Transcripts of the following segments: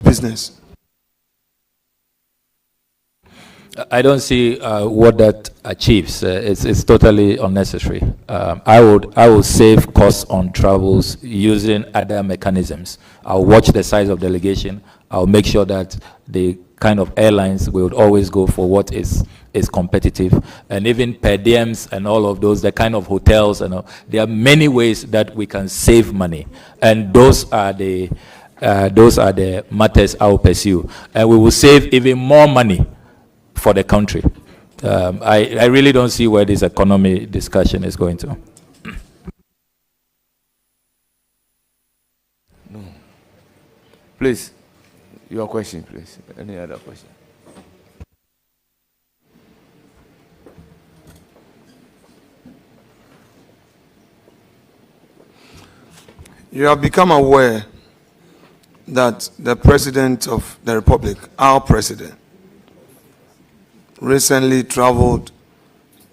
business? I don't see what that achieves. It's totally unnecessary. I would save costs on travels using other mechanisms. I'll watch the size of delegation. I'll make sure that the kind of airlines will always go for what is competitive, and even per diems and all of those, the kind of hotels and all. There are many ways that we can save money, and those are the matters I will pursue, and we will save even more money for the country. I really don't see where this economy discussion is going to. No. Please, your question, please. Any other question? You have become aware that the President of the Republic, our President, recently traveled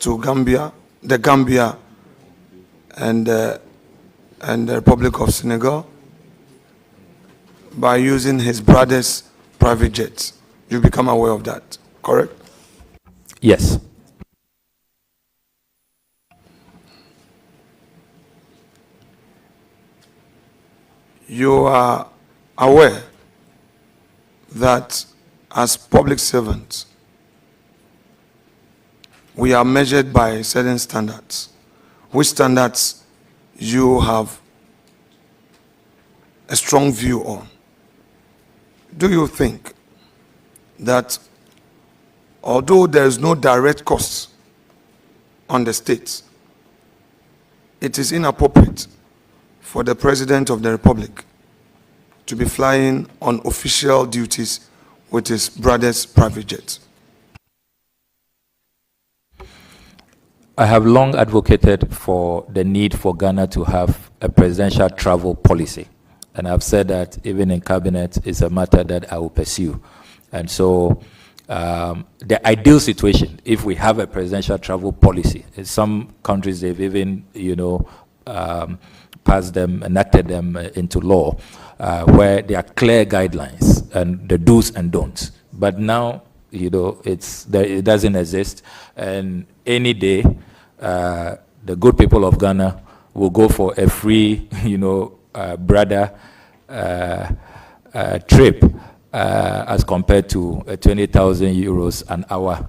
to Gambia and the Republic of Senegal by using his brother's private jets. You become aware of that, correct? Yes. You are aware that as public servants, we are measured by certain standards, which standards you have a strong view on. Do you think that although there is no direct cost on the states, it is inappropriate for the President of the Republic to be flying on official duties with his brother's private jet? I have long advocated for the need for Ghana to have a presidential travel policy. And I've said that even in cabinet, it's a matter that I will pursue. And so the ideal situation, if we have a presidential travel policy, in some countries they've even, passed them, enacted them into law, where there are clear guidelines and the do's and don'ts. But now, it doesn't exist, and any day, the good people of Ghana will go for a free, brother trip as compared to 20,000 euros an hour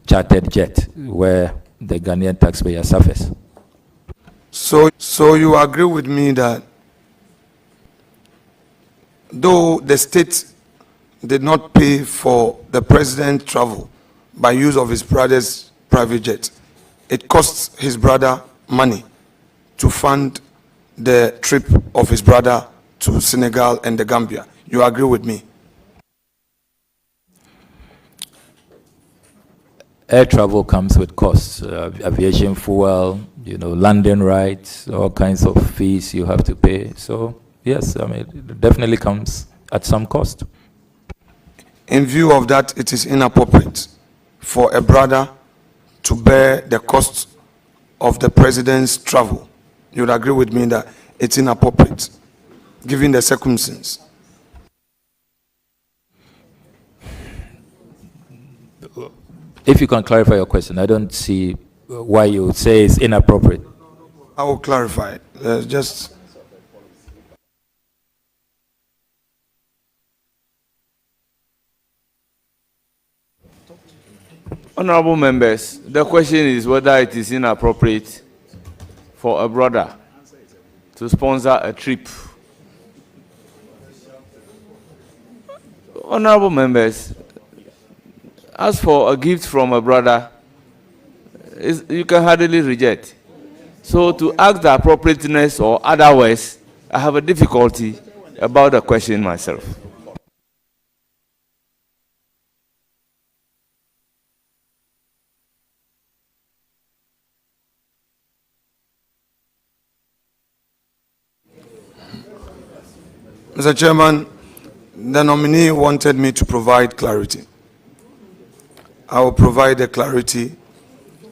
chartered jet, where the Ghanaian taxpayer suffers. So you agree with me that though the state did not pay for the president's travel by use of his brother's private jet, it costs his brother money to fund the trip of his brother to Senegal and the Gambia? You agree with me? Air travel comes with costs, aviation fuel, landing rights, all kinds of fees you have to pay. So yes, it definitely comes at some cost. In view of that, it is inappropriate for a brother to bear the cost of the president's travel. You would agree with me that it's inappropriate, given the circumstances? If you can clarify your question, I don't see why you would say it's inappropriate. I will clarify. Honorable members, the question is whether it is inappropriate for a brother to sponsor a trip. Honorable members, as for a gift from a brother, you can hardly reject. So to ask the appropriateness or otherwise, I have a difficulty about the question myself. Mr. Chairman, the nominee wanted me to provide clarity. I will provide the clarity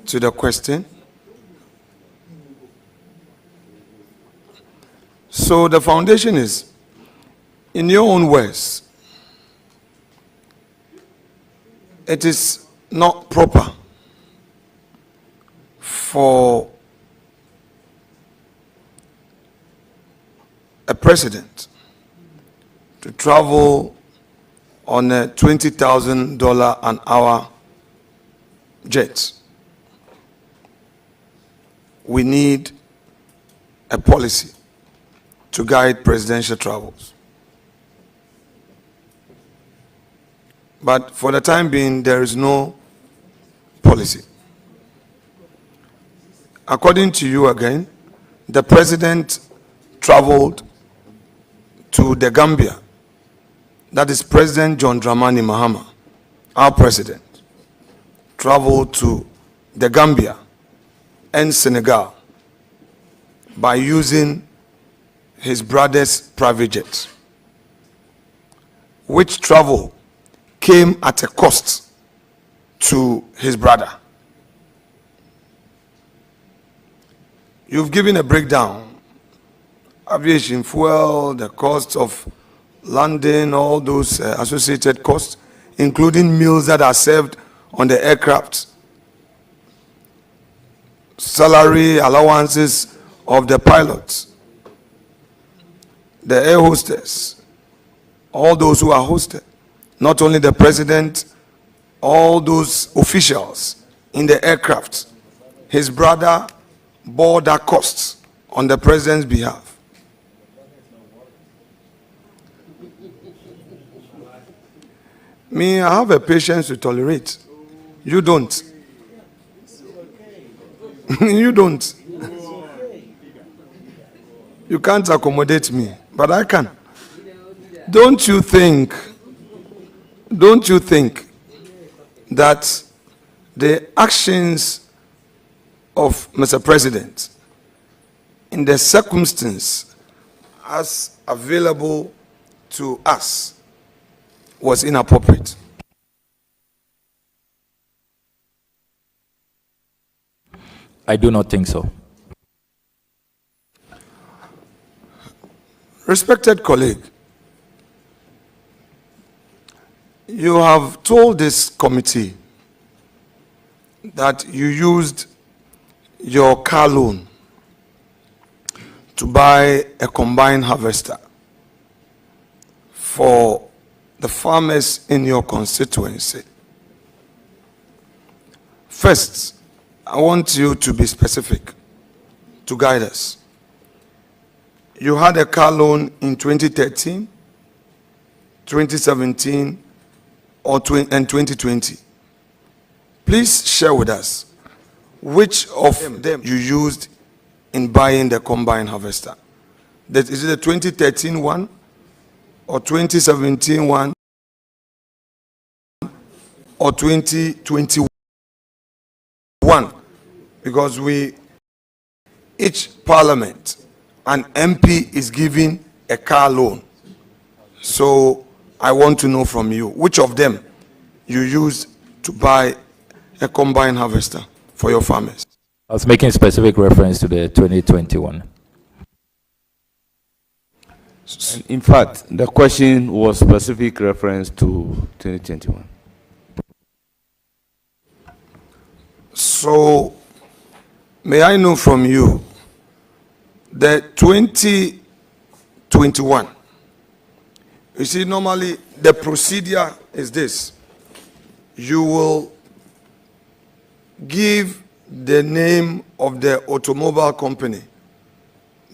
to the question. So the foundation is, In your own words, it is not proper for a president to travel on a $20,000 an hour jet. We need a policy to guide presidential travels. But for the time being, there is no policy. According to you again, the president traveled to the Gambia. That is President John Dramani Mahama, our president, traveled to the Gambia and Senegal by using his brother's private jet, which travel came at a cost to his brother. You've given a breakdown: aviation fuel, the cost of landing, all those associated costs, including meals that are served on the aircraft, salary allowances of the pilots, the air hostess, all those who are hosted, not only the president, all those officials in the aircraft. His brother bore that cost on the president's behalf. Me, I have a patience to tolerate. You don't. You don't. You can't accommodate me, but I can. Don't you think that the actions of Mr. President in the circumstance as available to us was inappropriate? I do not think so. Respected colleague, you have told this committee that you used your car loan to buy a combine harvester for the farmers in your constituency. First, I want you to be specific to guide us. You had a car loan in 2013, 2017, and 2020. Please share with us which of them you used in buying the combine harvester. Is it the 2013 one or 2017 one or 2021? Because each parliament, an MP is giving a car loan. So I want to know from you which of them you used to buy a combine harvester for your farmers. I was making specific reference to the 2021. In fact, the question was specific reference to 2021. So, may I know from you, the 2021, you see, normally the procedure is this: you will give the name of the automobile company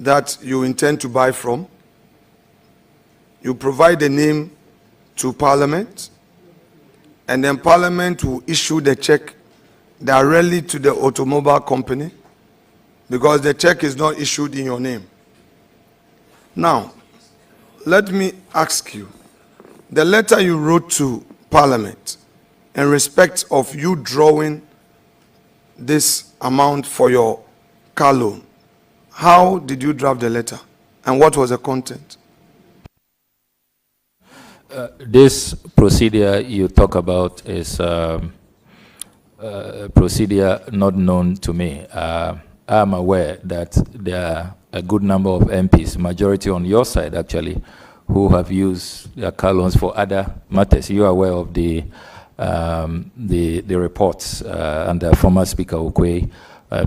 that you intend to buy from. You provide the name to Parliament, and then Parliament will issue the check directly to the automobile company, because the check is not issued in your name. Now, let me ask you, the letter you wrote to Parliament in respect of you drawing this amount for your car loan, how did you draft the letter and what was the content? This procedure you talk about is a procedure not known to me. I'm aware that there are a good number of MPs, majority on your side actually, who have used their car loans for other matters. You are aware of the reports under former Speaker Okwe,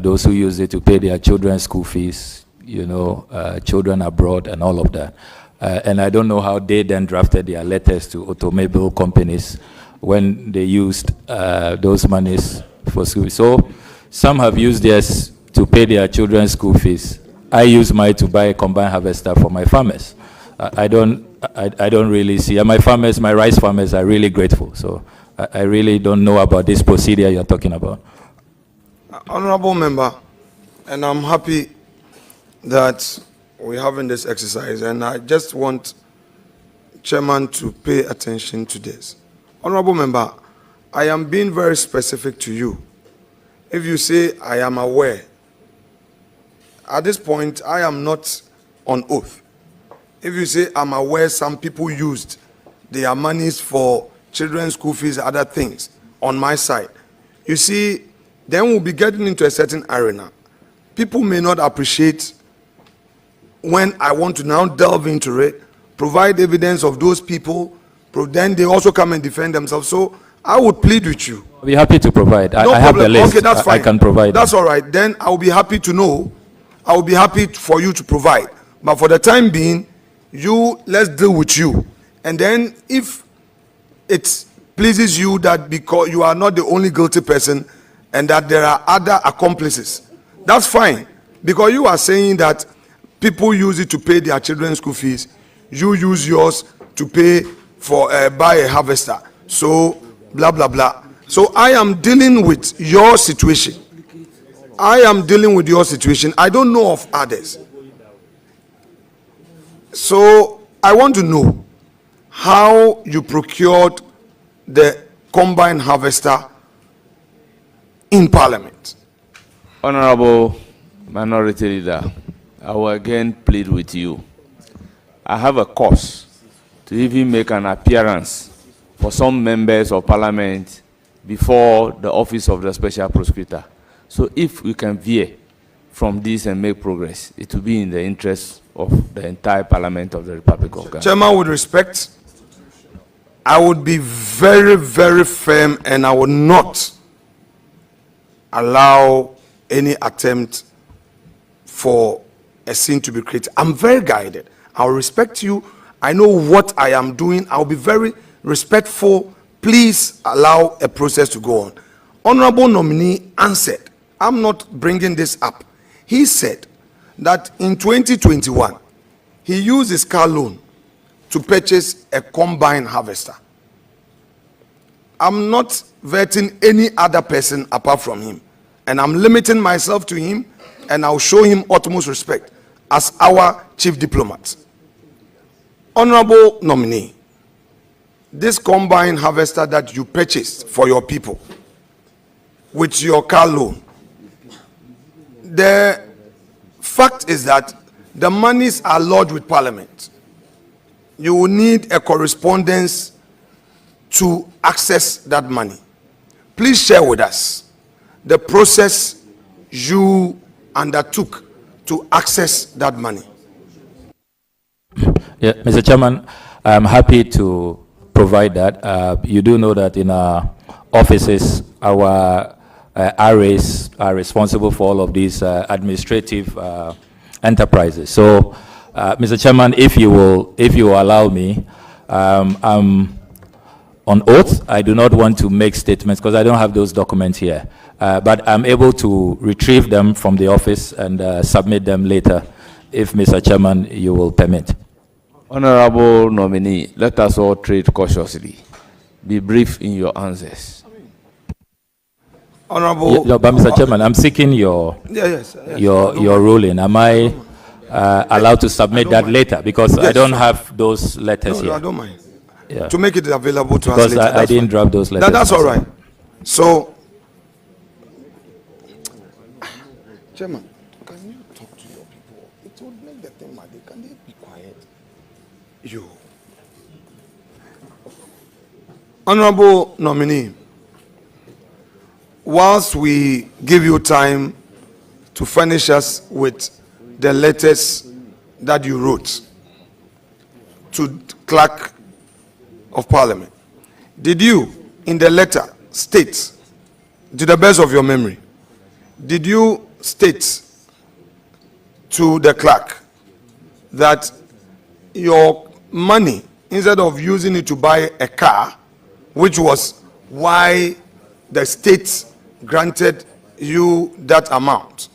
those who use it to pay their children's school fees, you know, children abroad and all of that. And I don't know how they then drafted their letters to automobile companies when they used those monies for school. So some have used theirs to pay their children's school fees. I use mine to buy a combine harvester for my farmers. I don't really see, and my farmers, my rice farmers are really grateful. So I really don't know about this procedure you're talking about. Honorable member, and I'm happy that we're having this exercise, and I just want Chairman to pay attention to this. Honorable member, I am being very specific to you. If you say I am aware, at this point I am not on oath. If you say I'm aware some people used their monies for children's school fees, other things on my side, you see, then we'll be getting into a certain arena. People may not appreciate when I want to now delve into it, provide evidence of those people, then they also come and defend themselves. So I would plead with you. I'll be happy to provide. No I have the problem. list. Okay, that's fine. I can provide. That's all right. Then I'll be happy to know. I'll be happy for you to provide. But for the time being, let's deal with you. And then if it pleases you that because you are not the only guilty person and that there are other accomplices, that's fine. Because you are saying that people use it to pay their children's school fees. You use yours to pay for buy a harvester. So blah blah blah. So I am dealing with your situation. I am dealing with your situation. I don't know of others. So I want to know how you procured the combine harvester in Parliament. Honorable Minority Leader, I will again plead with you. I have a cause to even make an appearance for some members of Parliament before the office of the Special Prosecutor. So if we can veer from this and make progress, it will be in the interest of the entire Parliament of the Republic of Ghana. Chairman, with respect, I would be very, very firm and I would not allow any attempt for a scene to be created. I'm very guided. I'll respect you. I know what I am doing. I'll be very respectful. Please allow a process to go on. Honorable nominee answered. I'm not bringing this up. He said that in 2021, he used his car loan to purchase a combine harvester. I'm not vetting any other person apart from him. And I'm limiting myself to him, and I'll show him utmost respect as our chief diplomat. Honorable nominee, this combine harvester that you purchased for your people with your car loan, the fact is that the monies are lodged with Parliament. You will need a correspondence to access that money. Please share with us the process you undertook to access that money. Yeah, Mr. Chairman, I'm happy to provide that. You do know that in our offices, our RAs are responsible for all of these administrative enterprises. So, Mr. Chairman, if you will allow me, I'm on oath. I do not want to make statements because I don't have those documents here. But I'm able to retrieve them from the office and submit them later, if Mr. Chairman, you will permit. Honorable nominee, let us all tread cautiously. Be brief in your answers. Honorable, Yeah, no, but Mr. Chairman, I'm seeking your your ruling. Am I allowed to submit that later? Because I don't have those letters here. No, I don't mind. Yeah. To make it available to us Because later. I didn't drop those letters. That's all right. So, Chairman, can you talk to your people? It would make the thing mad. Can they be quiet? You. Honorable nominee, whilst we give you time to furnish us with the letters that you wrote to Clerk of Parliament, did you, in the letter, state, to the best of your memory, did you state to the clerk that your money, instead of using it to buy a car, which was why the state granted you that amount,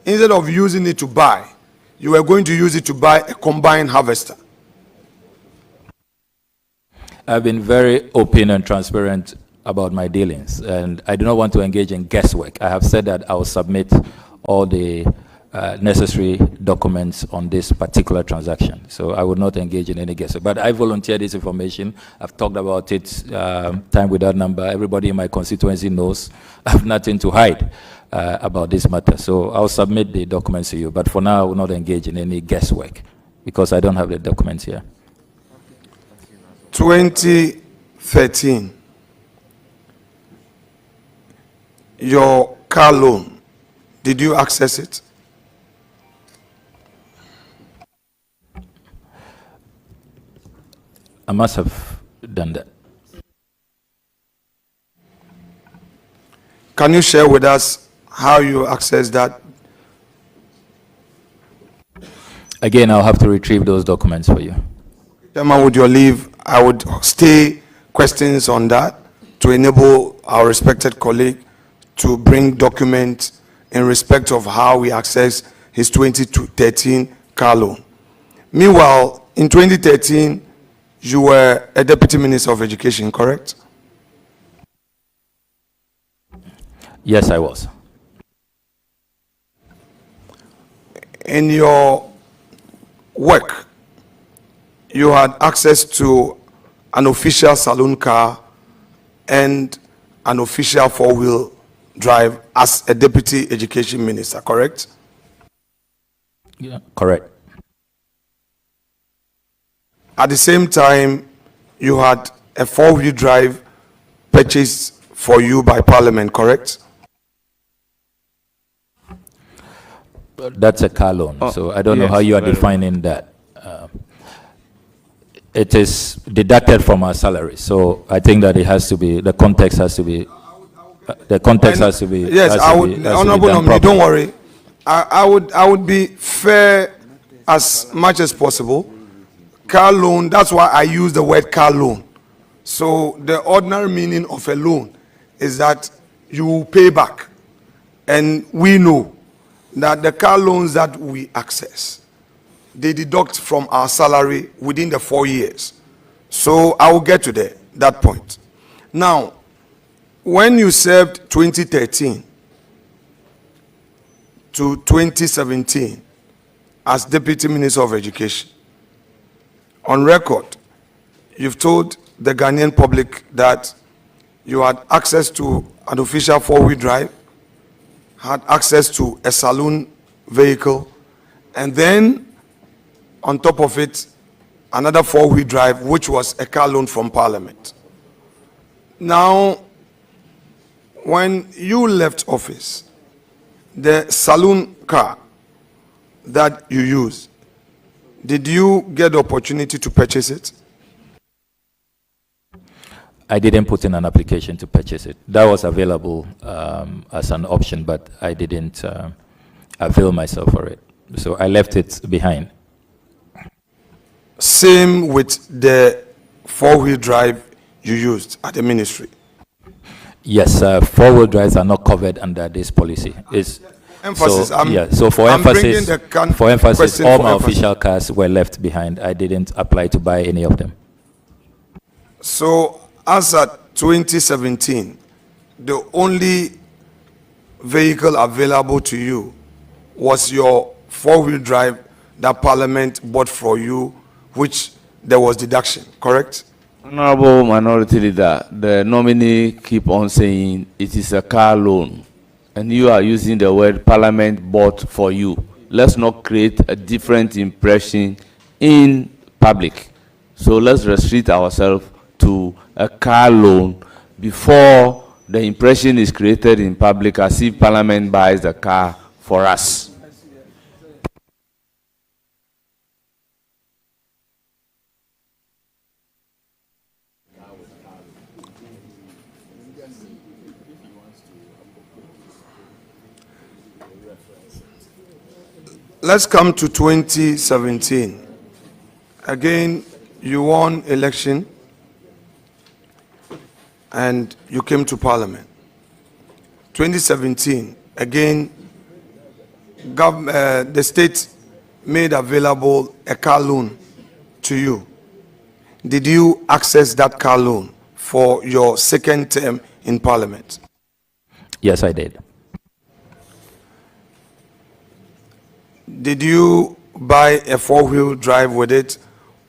instead of using it to buy, you were going to use it to buy a combine harvester? I've been very open and transparent about my dealings, and I do not want to engage in guesswork. I have said that I will submit all the necessary documents on this particular transaction. So I would not engage in any guesswork. But I volunteered this information. I've talked about it time without number. Everybody in my constituency knows I have nothing to hide about this matter. So I'll submit the documents to you. But for now, I will not engage in any guesswork because I don't have the documents here. 2013, your car loan, did you access it? I must have done that. Can you share with us how you access that? Again, I'll have to retrieve those documents for you. Chairman, with your leave, I would stay questions on that to enable our respected colleague to bring documents in respect of how we access his 2013 car loan. Meanwhile, in 2013, you were a Deputy Minister of Education, correct? Yes, I was. In your work, you had access to an official saloon car and an official four-wheel drive as a Deputy Education Minister, correct? Yeah, correct. At the same time, you had a four-wheel drive purchased for you by Parliament, correct? That's a car loan, so I don't know how you are defining that. It is deducted from our salary, so I think that it has to be, the context has to be, Yes, I would, Honorable Nominee, don't worry. I would be fair as much as possible. Car loan, that's why I use the word car loan. So the ordinary meaning of a loan is that you will pay back. And we know that the car loans that we access, they deduct from our salary within the 4 years. So I will get to that point. Now, when you served 2013 to 2017 as Deputy Minister of Education, on record, you've told the Ghanaian public that you had access to an official four-wheel drive, had access to a saloon vehicle, and then on top of it, another four-wheel drive, which was a car loan from Parliament. Now, when you left office, the saloon car that you used, did you get the opportunity to purchase it? I didn't put in an application to purchase it. That was available as an option, but I didn't avail myself for it. So I left it behind. Same with the four-wheel drive you used at the ministry? Yes, four-wheel drives are not covered under this policy. Emphasis. So for emphasis, all my official cars were left behind. I didn't apply to buy any of them. So as at 2017, the only vehicle available to you was your four-wheel drive that Parliament bought for you, which there was deduction, correct? Honorable Minority Leader, the nominee keep on saying it is a car loan, and you are using the word Parliament bought for you. Let's not create a different impression in public. So let's restrict ourselves to a car loan before the impression is created in public as if Parliament buys the car for us. Let's come to 2017. Again, you won election and you came to Parliament. 2017, again, the state made available a car loan to you. Did you access that car loan for your second term in Parliament? Yes, I did. Did you buy a four-wheel drive with it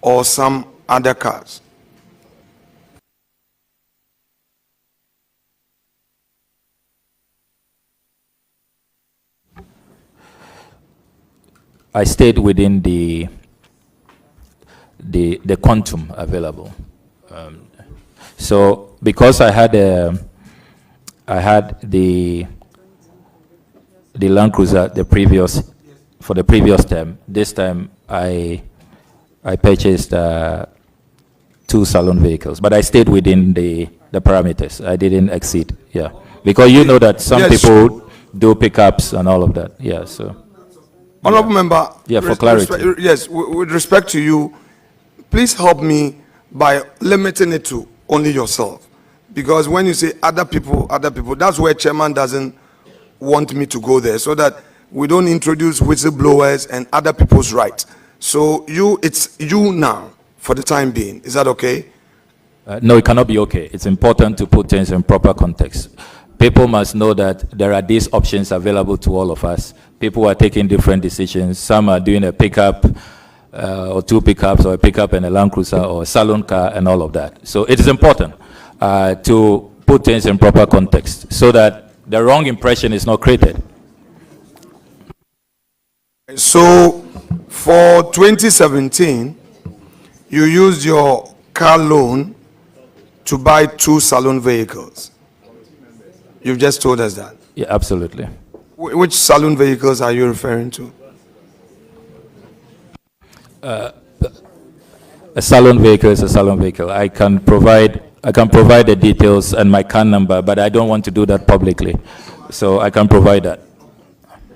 or some other cars? I stayed within the quantum available. So because I had the Land Cruiser for the previous term. This time I purchased 2 salon vehicles, but I stayed within the parameters. I didn't exceed. Yeah, because you know that some people do pickups and all of that. Yeah, so. Honorable member. Yeah, for clarity. Yes, with respect to you, please help me by limiting it to only yourself. Because when you say other people, that's where chairman doesn't want me to go there, so that we don't introduce whistleblowers and other people's rights. So it's you now for the time being. Is that okay? No, it cannot be okay. It's important to put things in proper context. People must know that there are these options available to all of us. People are taking different decisions. Some are doing a pickup or 2 pickups, or a pickup and a Land Cruiser, or a salon car, and all of that. So it is important to put things in proper context so that the wrong impression is not created. So for 2017, you used your car loan to buy 2 salon vehicles. You've just told us that. Yeah, absolutely. Which salon vehicles are you referring to? A salon vehicle is a salon vehicle. I can provide the details and my CAN number, but I don't want to do that publicly. So I can provide that.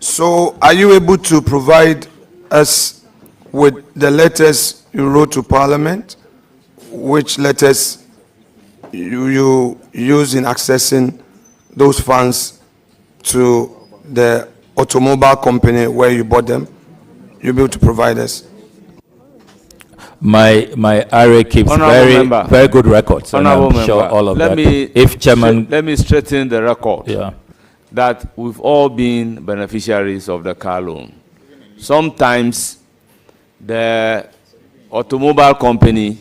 So are you able to provide us with the letters you wrote to Parliament? Which letters you use in accessing those funds to the automobile company where you bought them? You'll be able to provide us? My RA keeps very good records, and I'm sure all of that. If chairman, let me straighten the record. Yeah. That we've all been beneficiaries of the car loan. Sometimes the automobile company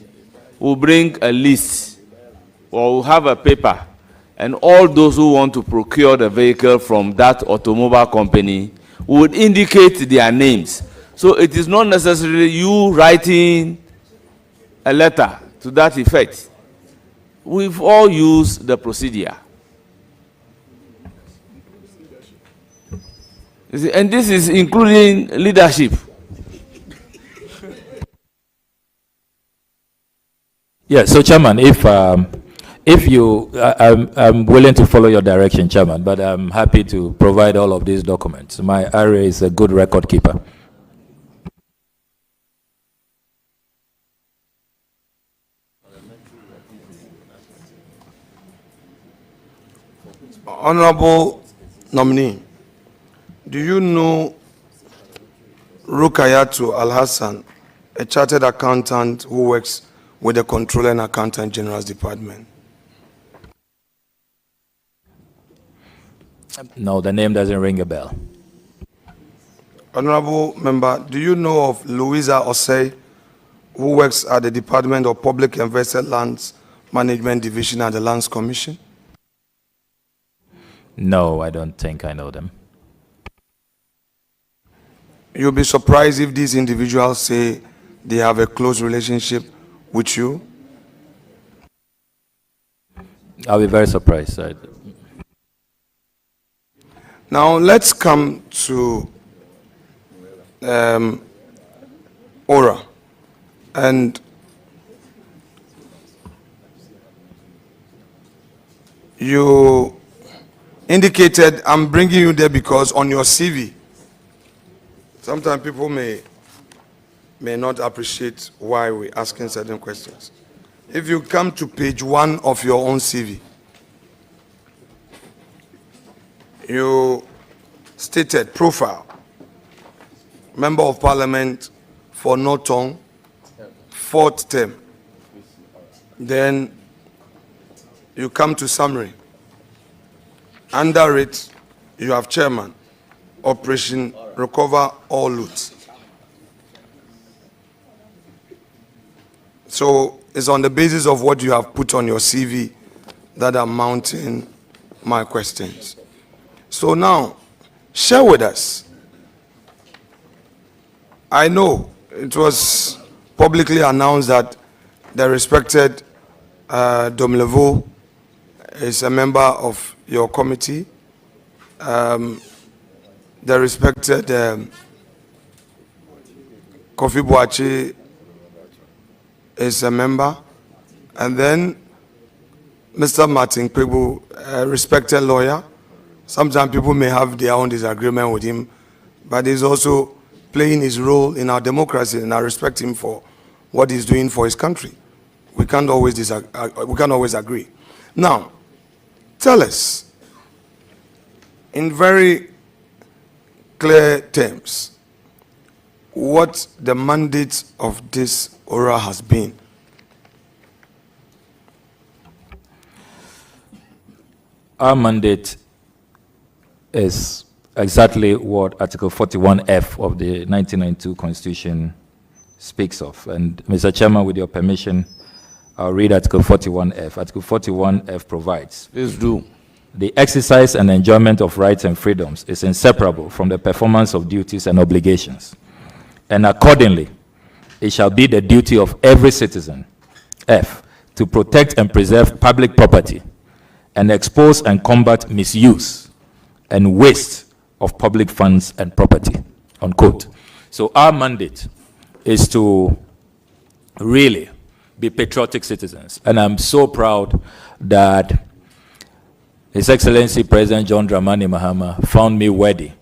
will bring a list or will have a paper, and all those who want to procure the vehicle from that automobile company would indicate their names. So it is not necessarily you writing a letter to that effect. We've all used the procedure. You see, and this is including leadership. Yeah, so Chairman, if you, I'm willing to follow your direction, Chairman, but I'm happy to provide all of these documents. My RA is a good record keeper. Honorable nominee, do you know Rukayatu Al-Hassan, a chartered accountant who works with the Controller and Accountant General's Department? No, the name doesn't ring a bell. Honorable member, do you know of Louisa Osei, who works at the Department of Public Invested Lands Management Division at the Lands Commission? No, I don't think I know them. You'll be surprised if these individuals say they have a close relationship with you. I'll be very surprised. Now let's come to Ora. And you indicated, I'm bringing you there because on your CV, sometimes people may not appreciate why we're asking certain questions. If you come to page 1 of your own CV, you stated profile, Member of Parliament for Norton, 4th term. Then you come to summary. Under it, you have chairman, Operation Recover All Loot. So it's on the basis of what you have put on your CV that I'm mounting my questions. So now, share with us. I know it was publicly announced that the respected Domlevo is a member of your committee. The respected Kofi Boachi is a member. And then Mr. Martin Pegbu, a respected lawyer. Sometimes people may have their own disagreement with him, but he's also playing his role in our democracy, and I respect him for what he's doing for his country. We can't always agree. Now, tell us, in very clear terms, what the mandate of this aura has been. Our mandate is exactly what Article 41F of the 1992 Constitution speaks of. And Mr. Chairman, with your permission, I'll read Article 41F. Article 41F provides, Please do. the exercise and enjoyment of rights and freedoms is inseparable from the performance of duties and obligations. And accordingly, it shall be the duty of every citizen, F, to protect and preserve public property and expose and combat misuse and waste of public funds and property, unquote. So our mandate is to really be patriotic citizens. And I'm so proud that His Excellency President John Dramani Mahama found me worthy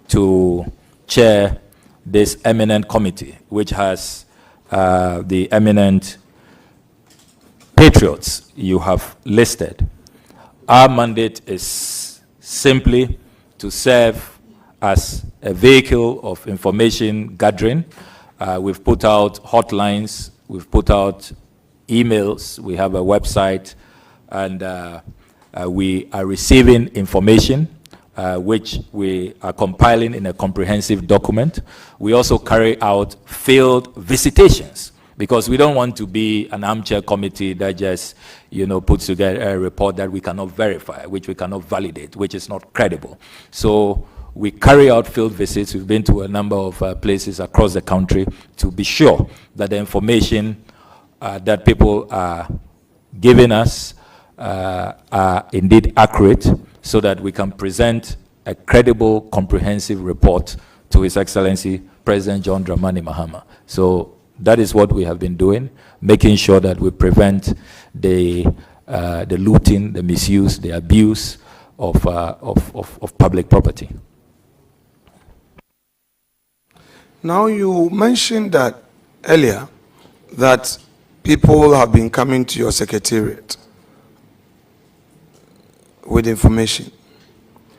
to chair this eminent committee, which has the eminent patriots you have listed. Our mandate is simply to serve as a vehicle of information gathering. We've put out hotlines, we've put out emails, we have a website, and we are receiving information which we are compiling in a comprehensive document. We also carry out field visitations, because we don't want to be an armchair committee that just, puts together a report that we cannot verify, which we cannot validate, which is not credible. So we carry out field visits. We've been to a number of places across the country to be sure that the information that people are giving us are indeed accurate, so that we can present a credible, comprehensive report to His Excellency President John Dramani Mahama. So that is what we have been doing, making sure that we prevent the looting, the misuse, the abuse of public property. Now, you mentioned that earlier, that people have been coming to your secretariat with information.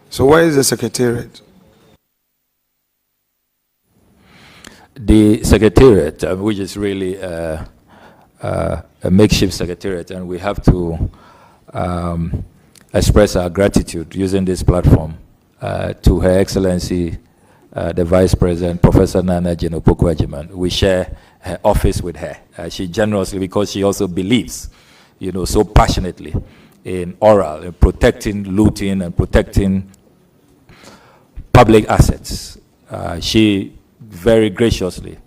So where is the secretariat? The secretariat, which is really a makeshift secretariat, and we have to express our gratitude using this platform to Her Excellency the Vice President, Professor Nana Jenopoku-Agyemang. We share her office with her. She generously, because she also believes, so passionately in oral, in protecting looting and protecting public assets. She very graciously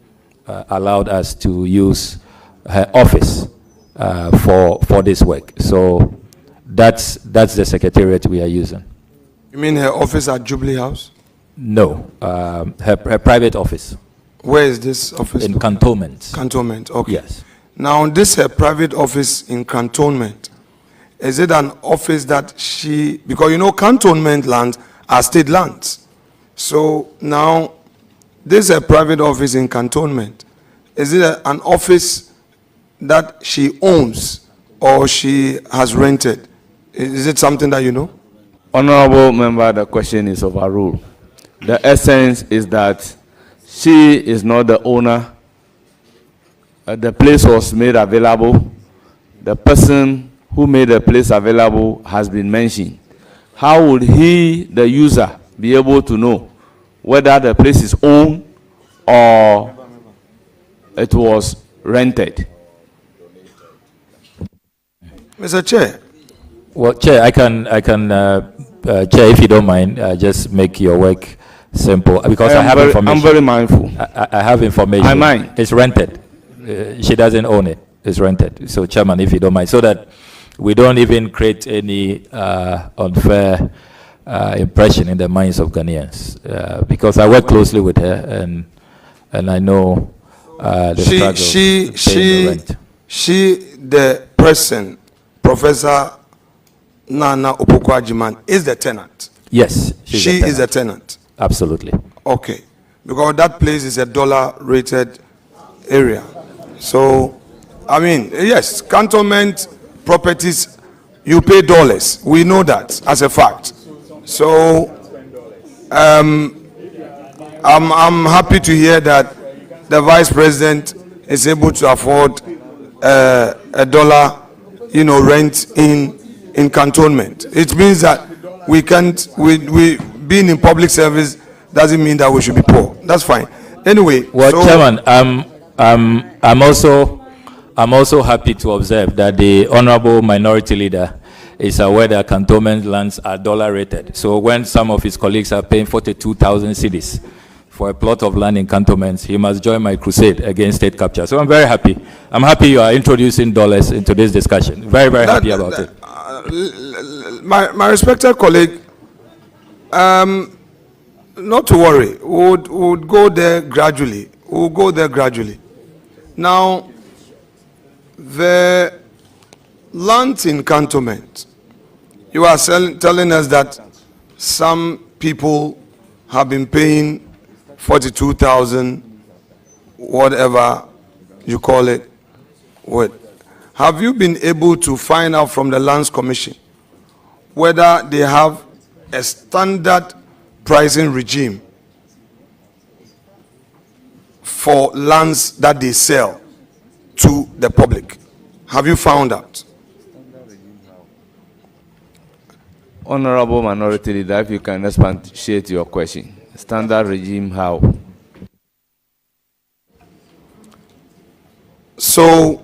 allowed us to use her office for this work. So that's the secretariat we are using. You mean her office at Jubilee House? No, her private office. Where is this office? In Cantonment. Cantonment, okay. Yes. Now, this her private office in Cantonment, Is it an office that she, because you know cantonment lands are state lands. So now, this is a private office in cantonment. Is it an office that she owns or she has rented? Is it something that you know? Honorable member, the question is overruled. The essence is that she is not the owner. The place was made available. The person who made the place available has been mentioned. How would he, the user, be able to know whether the place is owned or it was rented? Mr. Chair. Well, Chair, I can, Chair, if you don't mind, just make your work simple because I have information. I'm very mindful. I have information. I mind. It's rented. She doesn't own it. It's rented. So, Chairman, if you don't mind, so that we don't even create any unfair impression in the minds of Ghanaians, because I work closely with her and I know the struggle of paying the rent. She, the person, Professor Nana Opoku-Agyeman, is the tenant. Yes, she is a tenant. Absolutely. Okay, because that place is a dollar-rated area. So, I mean, yes, cantonment properties, you pay dollars. We know that as a fact. So, I'm happy to hear that the Vice President is able to afford a dollar, rent in cantonment. It means that we can't. We being in public service doesn't mean that we should be poor. That's fine. Anyway, well, so, Chairman, I'm also happy to observe that the Honorable Minority Leader is aware that cantonment lands are dollar rated. So when some of his colleagues are paying 42,000 cedis for a plot of land in cantonments, he must join my crusade against state capture. So I'm very happy. I'm happy you are introducing dollars into this discussion. Very, very happy about it. My respected colleague, not to worry, would go there gradually. We'll go there gradually. Now, the lands in cantonment, you are telling us that some people have been paying 42,000, whatever you call it. What? Have you been able to find out from the Lands Commission whether they have a standard pricing regime for lands that they sell to the public? Have you found out? Honorable Minority Leader, if you can expatiate your question. Standard regime how? So,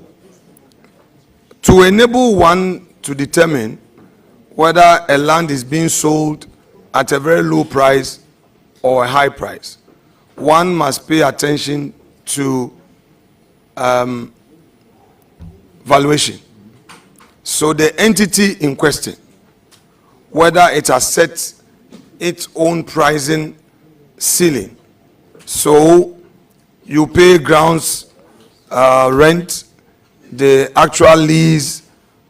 to enable one to determine whether a land is being sold at a very low price or a high price, one must pay attention to valuation. So the entity in question, whether it has set its own pricing ceiling, so you pay grounds rent, the actual lease,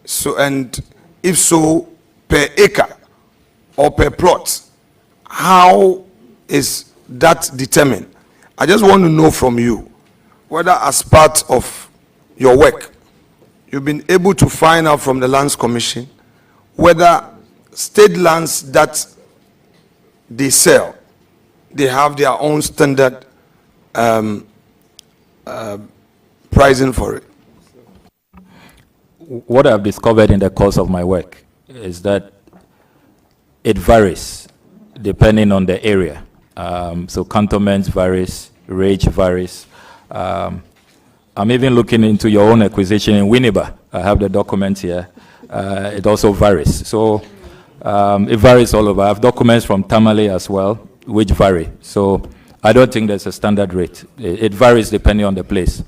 so, and if so, per acre or per plot, how is that determined? I just want to know from you whether as part of your work, you've been able to find out from the Lands Commission whether state lands that they sell, they have their own standard pricing for it. What I've discovered in the course of my work is that it varies depending on the area. So cantonments varies, range varies. I'm even looking into your own acquisition in Winneba. I have the documents here. It also varies. So it varies all over. I have documents from Tamale as well, which vary. So I don't think there's a standard rate. It varies depending on the place.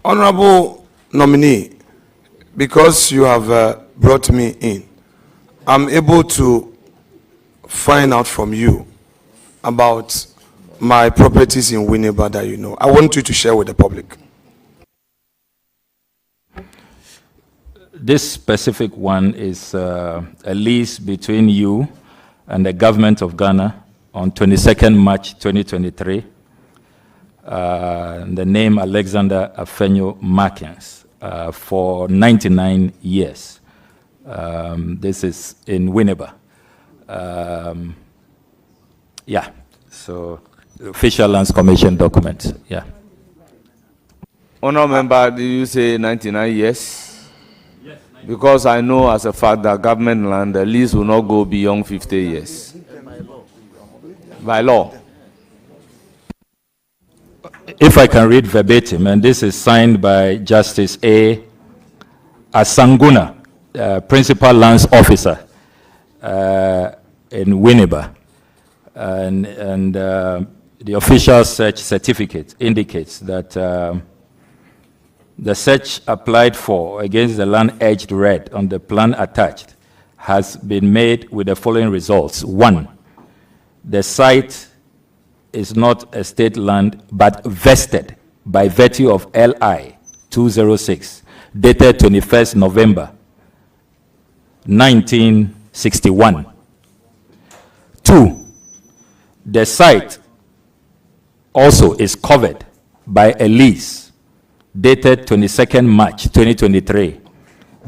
Honorable nominee, because you have brought me in, I'm able to find out from you about my properties in Winneba that you know. I want you to share with the public. This specific one is a lease between you and the government of Ghana on 22nd March 2023. The name Alexander Afenyo Markins for 99 years. This is in Winneba. Yeah, so official Lands Commission document, yeah. Honourable member, did you say 99 years? Yes. Because I know as a fact that government land, the lease will not go beyond 50 years. By law. If I can read verbatim, and this is signed by Justice A. Asanguna, Principal Lands Officer in Winneba. And the official search certificate indicates that the search applied for against the land edged red on the plan attached has been made with the following results. 1, the site is not a state land but vested by virtue of LI 206 dated 21st November 1961. 2, the site also is covered by a lease dated 22nd March 2023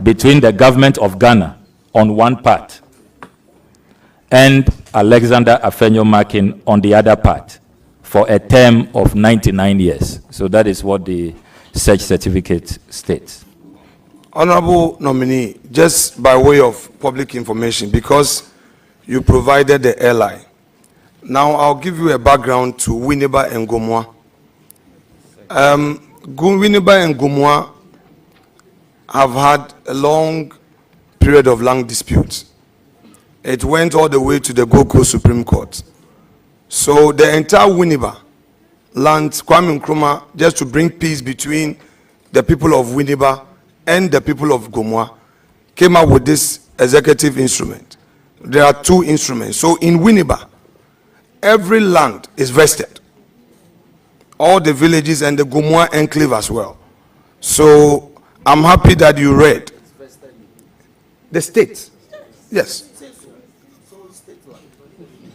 between the government of Ghana on one part and Alexander Afenyo Markin on the other part for a term of 99 years. So that is what the search certificate states. Honorable nominee, just by way of public information, because you provided the LI, now I'll give you a background to Winneba and Gomwa. Winneba and Gomwa have had a long period of land disputes. It went all the way to the Gold Coast Supreme Court. So the entire Winneba land, Kwame Nkrumah, just to bring peace between the people of Winneba and the people of Gomwa, came up with this executive instrument. There are 2 instruments. So in Winneba, every land is vested. All the villages and the Gomwa enclave as well. So I'm happy that you read. The state. Yes.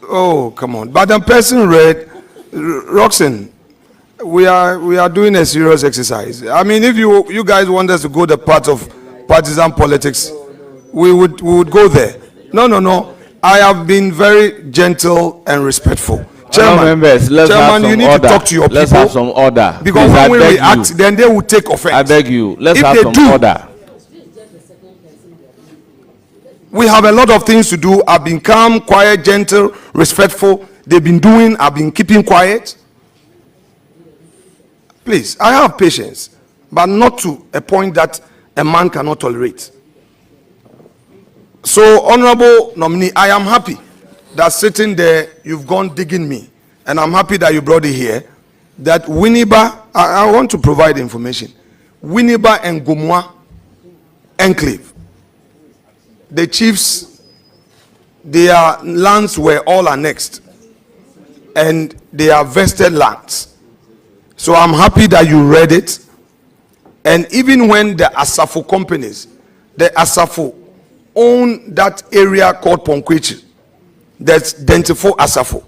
Oh, come on. But the person read, Roxanne, we are doing a serious exercise. I mean, if you guys want us to go the path of partisan politics, we would go there. No. I have been very gentle and respectful. Chairman, members, let's have some you need order. to talk to your Let's people. have some order. Because Please, when we I beg react, you. then they will take offense. I beg you. Let's If have they some do, order. We have a lot of things to do. I've been calm, quiet, gentle, respectful. They've been doing, I've been keeping quiet. Please, I have patience, but not to a point that a man cannot tolerate. So, honorable nominee, I am happy that sitting there, you've gone digging me. And I'm happy that you brought it here. That Winneba, I want to provide information. Winneba and Gomwa enclave. The chiefs, their lands were all annexed. And they are vested lands. So I'm happy that you read it. And even when the Asafo companies, the Asafo own that area called Ponkwechi, that's Dentifo Asafo.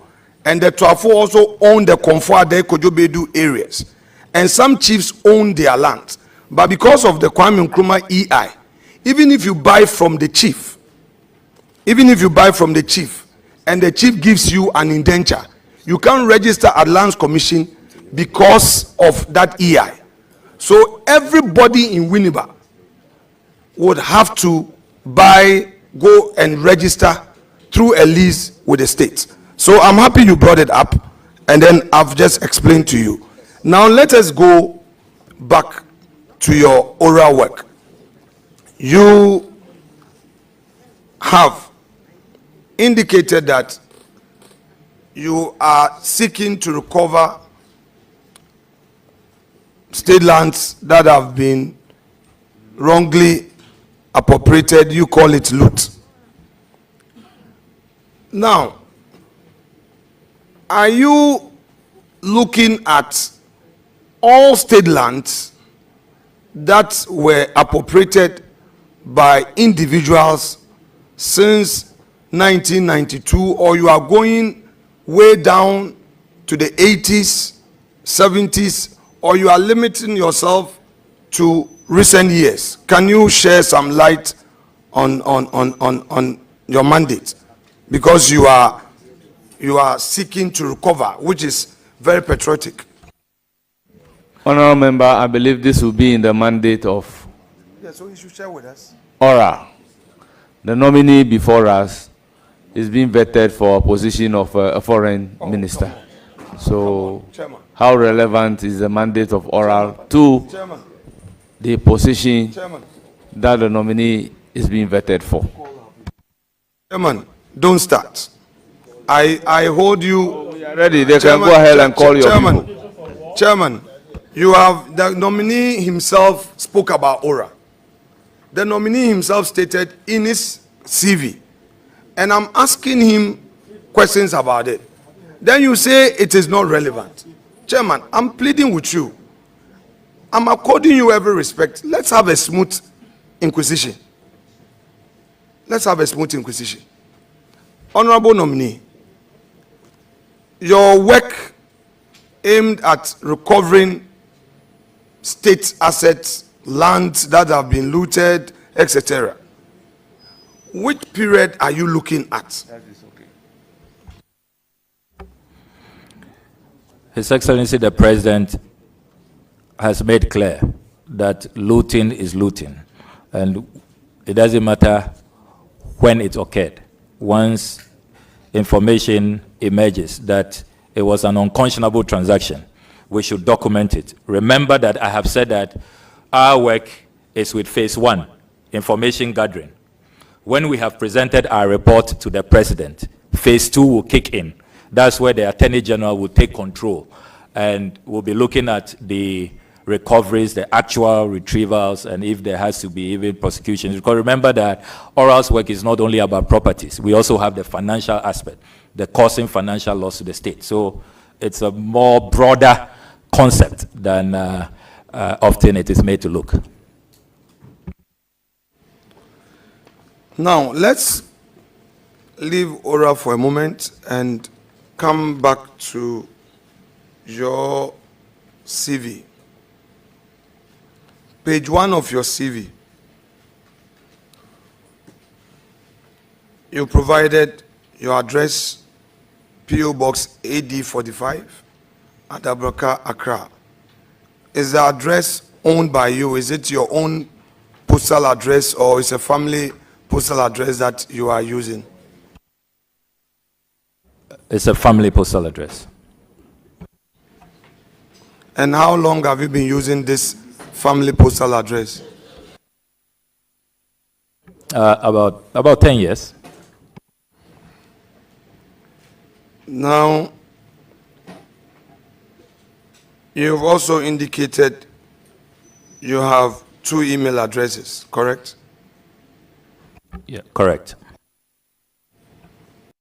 And the Twafo also own the Komfo-Ade Kojobedu areas. And some chiefs own their land. But because of the Kwame Nkrumah EI, even if you buy from the chief, and the chief gives you an indenture, you can't register at Lands Commission because of that EI. So everybody in Winneba would have to go and register through a lease with the state. So I'm happy you brought it up, and then I've just explained to you. Now let us go back to your oral work. You have indicated that you are seeking to recover state lands that have been wrongly appropriated. You call it loot. Now, are you looking at all state lands that were appropriated by individuals since 1992, or you are going way down to the 80s, 70s, or you are limiting yourself to recent years? Can you share some light on your mandate? Because you are seeking to recover, which is very patriotic. Honorable Member, I believe this will be in the mandate of So you should share with us. ORA. The nominee before us is being vetted for a position of a foreign minister. So, Chairman. how relevant is the mandate of ORA to Chairman. the position Chairman. that the nominee is being vetted for? Chairman, don't start. I hold you. We are ready. They can go ahead and call your people. Chairman, you have, the nominee himself spoke about ORA. The nominee himself stated in his CV, and I'm asking him questions about it. Then you say it is not relevant. Chairman, I'm pleading with you. I'm according you every respect. Let's have a smooth inquisition. Let's have a smooth inquisition. Honorable nominee, your work aimed at recovering state assets, lands that have been looted, etc. Which period are you looking at? That is okay. His Excellency the President has made clear that looting is looting, and it doesn't matter when it occurred. Once information emerges that it was an unconscionable transaction, we should document it. Remember that I have said that our work is with phase 1, information gathering. When we have presented our report to the President, phase 2 will kick in. That's where the Attorney General will take control, and we'll be looking at the recoveries, the actual retrievals, and if there has to be even prosecutions. Because remember that ORA's work is not only about properties. We also have the financial aspect, the causing financial loss to the state. So it's a more broader concept than often it is made to look. Now, let's leave ORA for a moment and come back to your CV. Page 1 of your CV. You provided your address, PO Box AD 45 at Ablakwa, Accra. Is the address owned by you? Is it your own postal address, or is a family postal address that you are using? It's a family postal address. And how long have you been using this family postal address? About 10 years. Now, you've also indicated you have 2 email addresses, correct? Yeah, correct.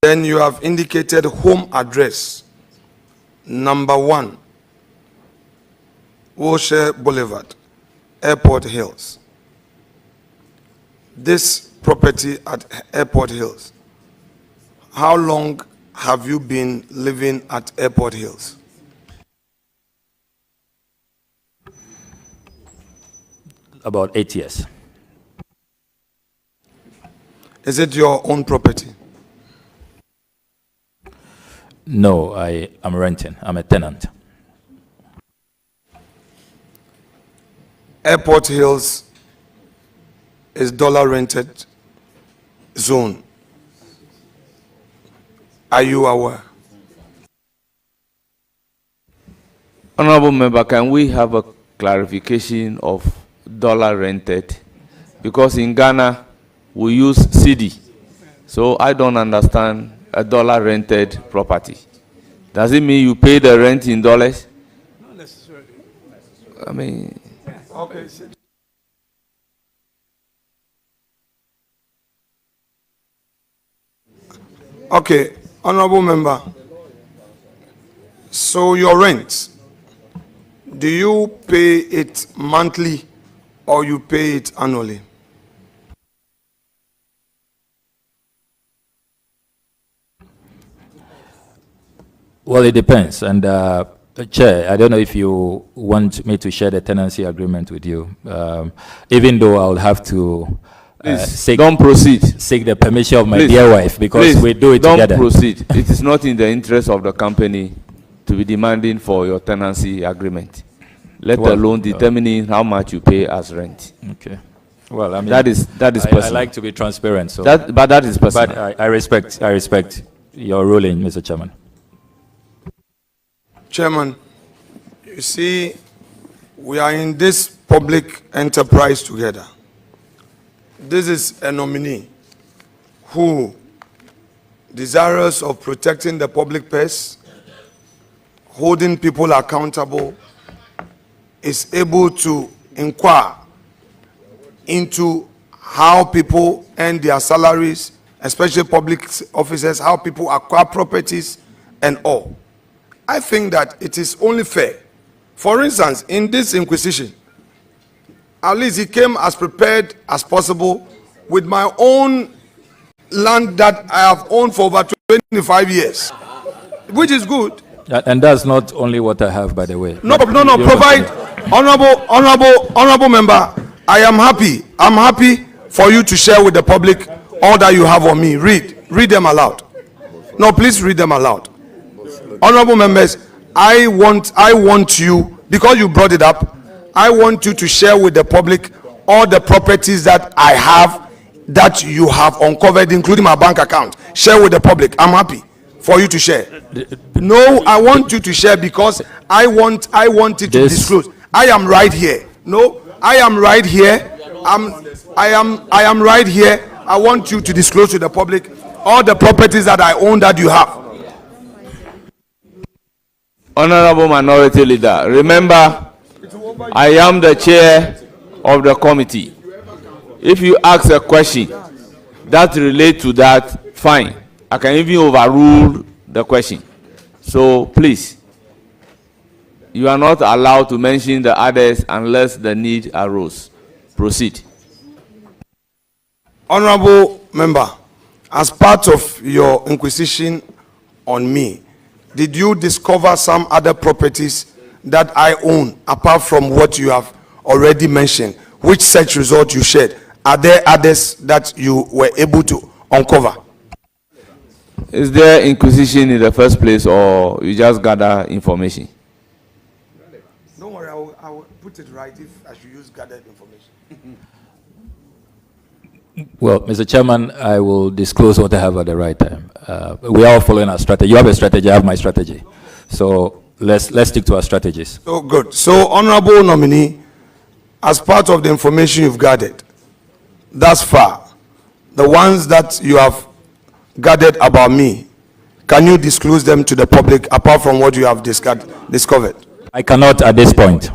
Then you have indicated home address, number 1, Wilshire Boulevard, Airport Hills. This property at Airport Hills, how long have you been living at Airport Hills? About 8 years. Is it your own property? No, I am renting. I'm a tenant. Airport Hills is dollar rented zone. Are you aware? Honorable Member, can we have a clarification of dollar rented? Because in Ghana, we use CD. So I don't understand a dollar rented property. Does it mean you pay the rent in dollars? Not necessarily. I mean, Okay. Okay, honorable member. So your rent, do you pay it monthly or you pay it annually? Well, it depends. And Chair, I don't know if you want me to share the tenancy agreement with you, even though I'll have to don't proceed. Seek the permission of my Please. dear wife, because Please, we do it don't together. proceed. It is not in the interest of the company to be demanding for your tenancy agreement, let alone determining how much you pay as rent. Okay. Well, I mean, that is personal. I like to be transparent, so but that is personal. But I respect your ruling, Mr. Chairman. Chairman, you see, we are in this public enterprise together. This is a nominee who, desirous of protecting the public purse, holding people accountable, is able to inquire into how people earn their salaries, especially public officers, how people acquire properties and all. I think that it is only fair. For instance, in this inquisition, at least he came as prepared as possible with my own land that I have owned for over 25 years, which is good. And that's not only what I have, by the way. No, provide, honorable member, I am happy. I'm happy for you to share with the public all that you have on me. Read them aloud. No, please read them aloud. Honorable members, I want you, because you brought it up, I want you to share with the public all the properties that I have, that you have uncovered, including my bank account. Share with the public. I'm happy for you to share. No, I want you to share because I want it to disclose. I am right here. No, I am right here. I am right here. I want you to disclose to the public all the properties that I own that you have. Honorable Minority Leader, remember, I am the chair of the committee. If you ask a question that relates to that, fine. I can even overrule the question. So please, you are not allowed to mention the others unless the need arose. Proceed. Honorable member, as part of your inquisition on me, did you discover some other properties that I own apart from what you have already mentioned? Which search result you shared? Are there others that you were able to uncover? Is there inquisition in the first place, or you just gather information? Don't worry, I will put it right if I should use gathered information. Well, Mr. Chairman, I will disclose what I have at the right time. We are all following our strategy. You have a strategy, I have my strategy. So let's stick to our strategies. So good. So, honorable nominee, as part of the information you've gathered thus far, the ones that you have gathered about me, can you disclose them to the public apart from what you have discovered? I cannot at this point.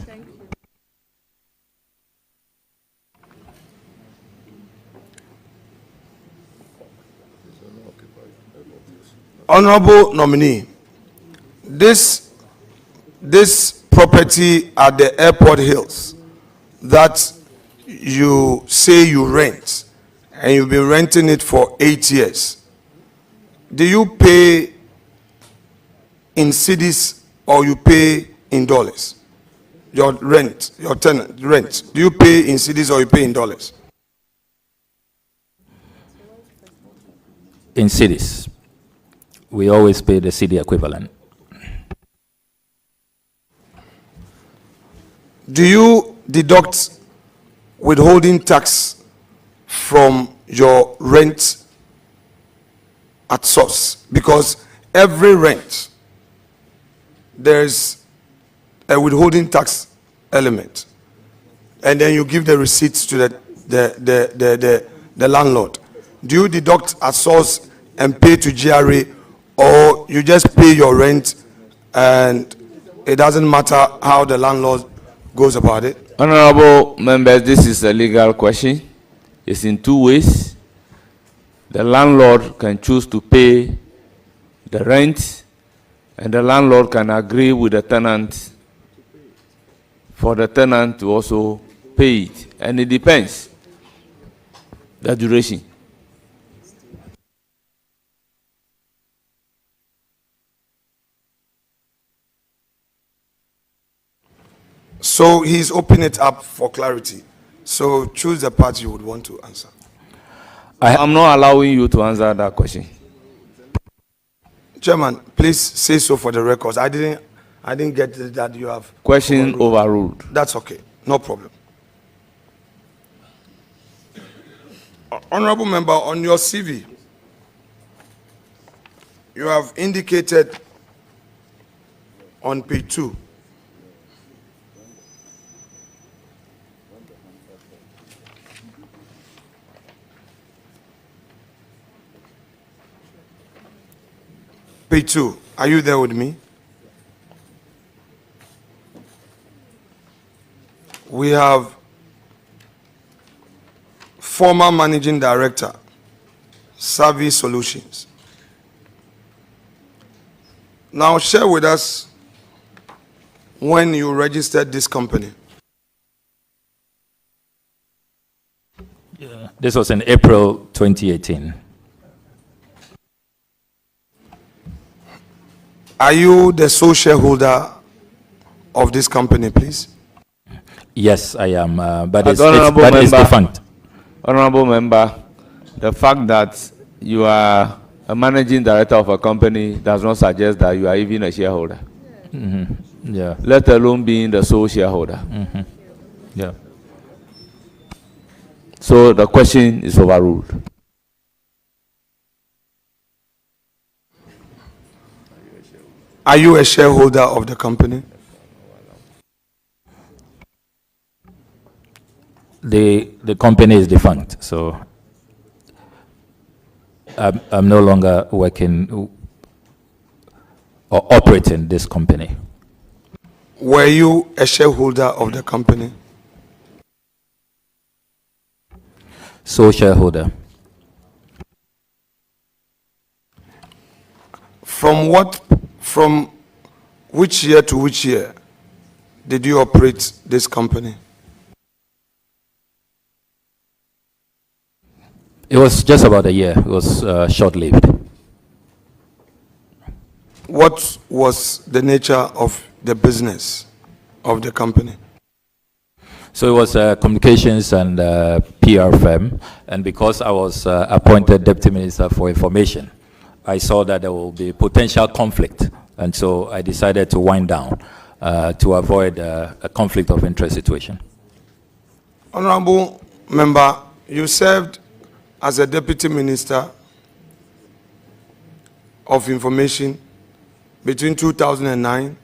Honorable nominee, this property at the Airport Hills that you say you rent, and you've been renting it for 8 years, do you pay in cedis or you pay in dollars? Your rent, your tenant rent, do you pay in cedis or you pay in dollars? In cities, we always pay the city equivalent. Do you deduct withholding tax from your rent at source? Because every rent, there's a withholding tax element, and then you give the receipts to the landlord. Do you deduct at source and pay to GRA, or you just pay your rent and it doesn't matter how the landlord goes about it? Honorable members, this is a legal question. It's in two ways. The landlord can choose to pay the rent, and the landlord can agree with the tenant for the tenant to also pay it. And it depends the duration. So he's opening it up for clarity. So choose the part you would want to answer. I'm not allowing you to answer that question. Chairman, please say so for the records. I didn't get that you have Question overruled. That's okay, no problem. Honorable member, on your CV, you have indicated on page 2 page 2, are you there with me? We have former managing director, Service Solutions. Now share with us when you registered this company. Yeah. This was in April 2018. Are you the sole shareholder of this company, please? Yes, I am, but it's Member, defunct. Honorable member, the fact that you are a managing director of a company does not suggest that you are even a shareholder. Mm-hmm. Yeah. Let alone being the sole shareholder. Mm-hmm. Yeah. So the question is overruled. Are you a shareholder of the company? The company is defunct, so I'm no longer working or operating this company. Were you a shareholder of the company? Sole shareholder. From which year to which year did you operate this company? It was just about a year. It was short-lived. What was the nature of the business of the company? So it was a communications and PR firm, and because I was appointed Deputy Minister for Information, I saw that there will be potential conflict, and so I decided to wind down to avoid a conflict of interest situation. Honorable member, you served as a Deputy Minister of Information between 2009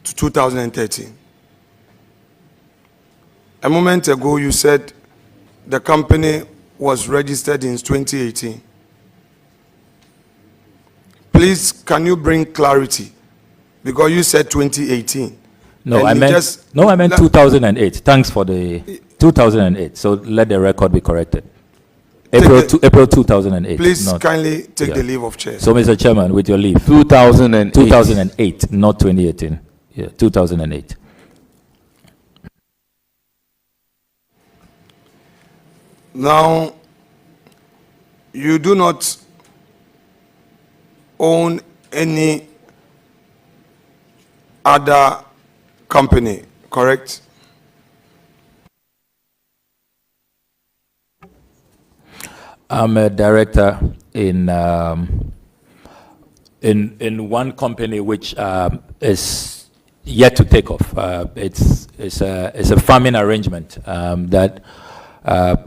to 2013. A moment ago, you said the company was registered in 2018. Please, can you bring clarity? Because you said 2018. No, I meant 2008. Thanks for the 2008. So let the record be corrected. April 2008. Please kindly take the leave of chair. So, Mr. Chairman, with your leave. 2008, not 2018. Yeah, 2008. Now, you do not own any other company, correct? I'm a director in one company which is yet to take off. It's a farming arrangement that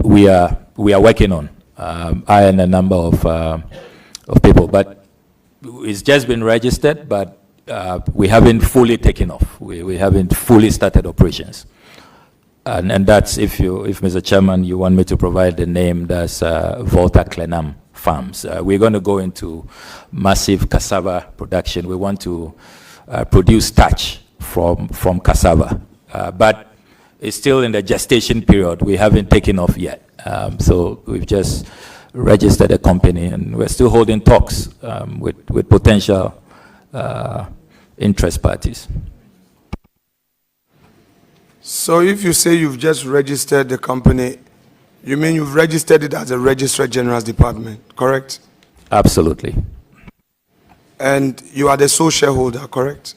we are working on. I and a number of people, but it's just been registered, but we haven't fully taken off. We haven't fully started operations. And that's, if Mr. Chairman, you want me to provide the name, that's Volta Clenam Farms. We're going to go into massive cassava production. We want to produce starch from cassava. But it's still in the gestation period. We haven't taken off yet. So we've just registered a company, and we're still holding talks with potential interest parties. So if you say you've just registered the company, you mean you've registered it as a Registrar General's Department, correct? Absolutely. And you are the sole shareholder, correct?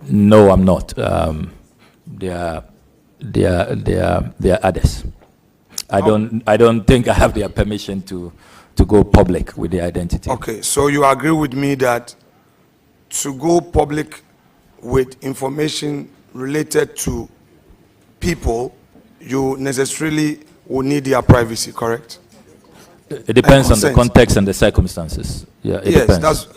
No, I'm not. They are others. I don't think I have their permission to go public with the identity. Okay, so you agree with me that to go public with information related to people, you necessarily will need their privacy, correct? It depends on the context and the circumstances. Yeah, it Yes, depends. that's.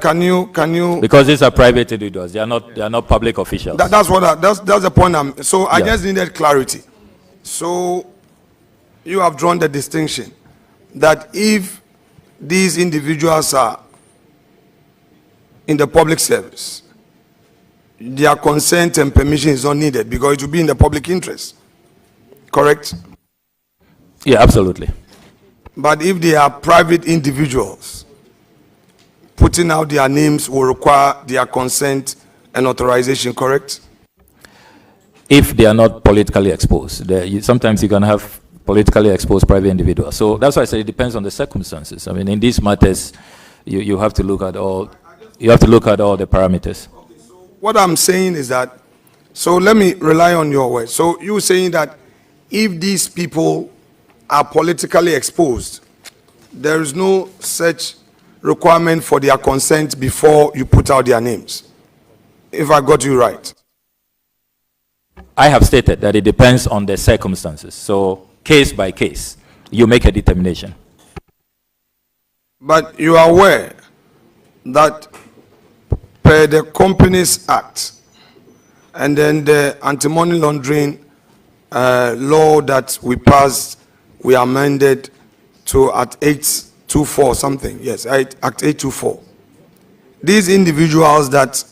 Can you? Because these are private individuals. They are not public officials. That's the point. So I Yeah. just needed clarity. So you have drawn the distinction that if these individuals are in the public service, their consent and permission is not needed because it will be in the public interest. Correct? Yeah, absolutely. But if they are private individuals, putting out their names will require their consent and authorization, correct? If they are not politically exposed. Sometimes you can have politically exposed private individuals. So that's why I say it depends on the circumstances. I mean, in these matters, you have to look at all. You have to look at all the parameters. What I'm saying is that, so let me rely on your words. So you're saying that if these people are politically exposed, there is no such requirement for their consent before you put out their names. If I got you right. I have stated that it depends on the circumstances. So case by case, you make a determination. But you are aware that per the Companies Act and then the anti-money laundering law that we passed, we amended to Act 824 something. Yes, Act 824. These individuals that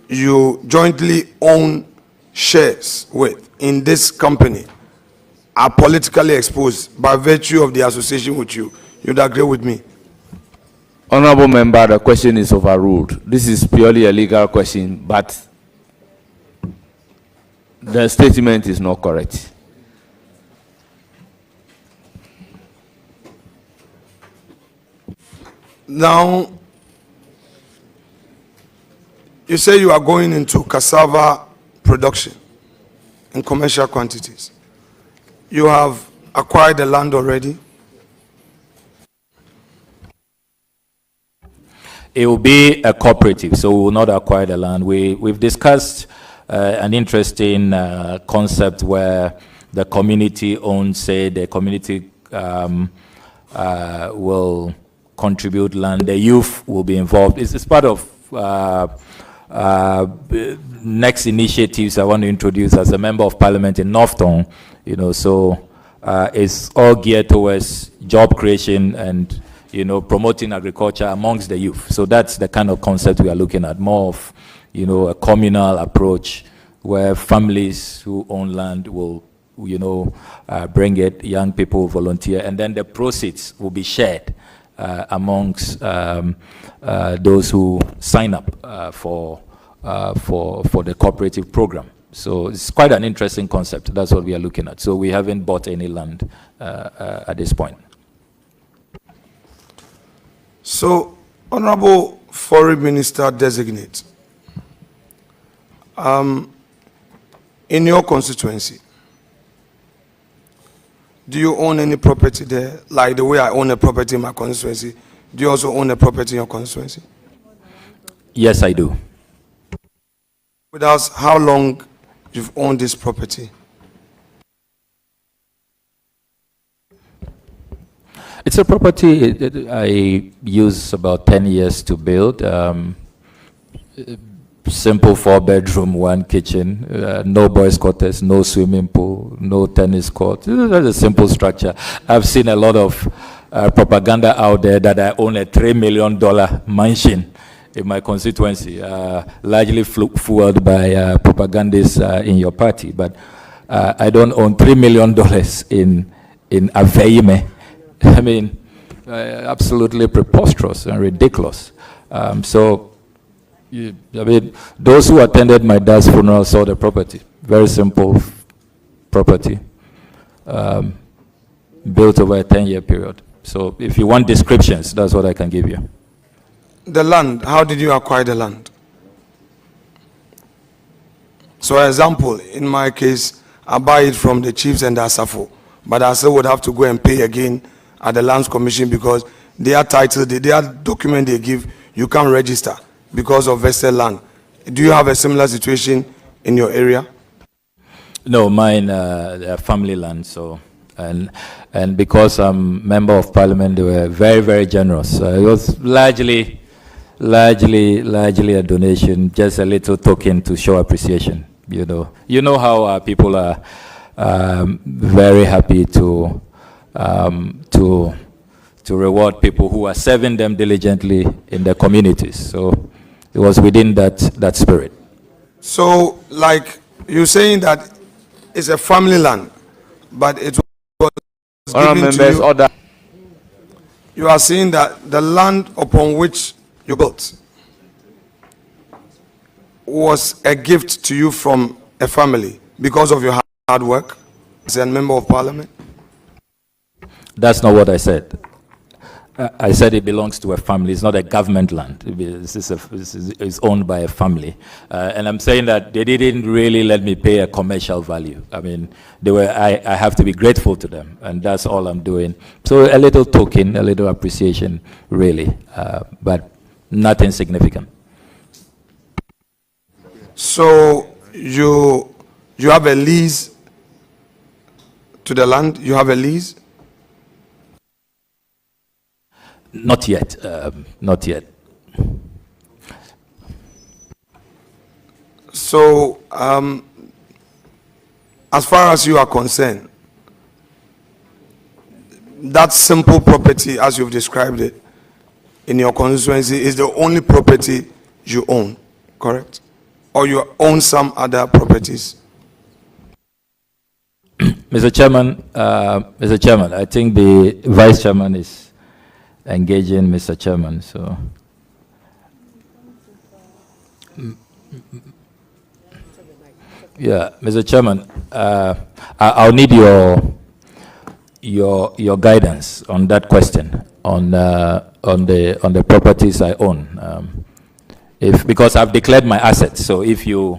you jointly own shares with in this company are politically exposed by virtue of the association with you. You'd agree with me? Honorable member, the question is overruled. This is purely a legal question, but the statement is not correct. Now, you say you are going into cassava production in commercial quantities. You have acquired the land already? It will be a cooperative, so we will not acquire the land. We've discussed an interesting concept where the community owns, say, the community will contribute land. The youth will be involved. It's part of next initiatives I want to introduce as a member of parliament in Northtown. So it's all geared towards job creation and promoting agriculture amongst the youth. So that's the kind of concept we are looking at, more of a communal approach where families who own land will bring it, young people volunteer, and then the proceeds will be shared amongst those who sign up for the cooperative program. So it's quite an interesting concept. That's what we are looking at. So we haven't bought any land at this point. So, Honorable Foreign Minister Designate, in your constituency, do you own any property there? Like the way I own a property in my constituency, do you also own a property in your constituency? Yes, I do. With us, how long you've owned this property? It's a property I use about 10 years to build. Simple 4-bedroom, 1 kitchen, no boys' quarters, no swimming pool, no tennis court. That's a simple structure. I've seen a lot of propaganda out there that I own a $3 million mansion in my constituency, largely fueled by propagandists in your party. But I don't own $3 million in Aveime. I mean, absolutely preposterous and ridiculous. I mean, those who attended my dad's funeral saw the property. Very simple property, built over a 10-year period. So if you want descriptions, that's what I can give you. The land, how did you acquire the land? So, example, in my case, I buy it from the chiefs and the Asafo, but I still would have to go and pay again at the Lands Commission because their title, their document they give, you can't register because of vested land. Do you have a similar situation in your area? No, mine family land. So, and because I'm member of parliament, they were very, very generous. It was largely a donation, just a little token to show appreciation. You know how people are very happy to reward people who are serving them diligently in their communities. So it was within that spirit. So, like you're saying that it's a family land, but it was given to you. You are saying that the land upon which you built was a gift to you from a family because of your hard work as a member of parliament? That's not what I said. I said it belongs to a family. It's not a government land. It's owned by a family. And I'm saying that they didn't really let me pay a commercial value. I mean, I have to be grateful to them, and that's all I'm doing. So a little token, a little appreciation, really, but nothing significant. So you have a lease to the land? You have a lease? Not yet. Not yet. So, as far as you are concerned, that simple property, as you've described it, in your constituency, is the only property you own, correct? Or you own some other properties? Mr. Chairman, I think the Vice Chairman is engaging Mr. Chairman, so. Yeah, Mr. Chairman, I'll need your guidance on that question on the properties I own. Because I've declared my assets, so if you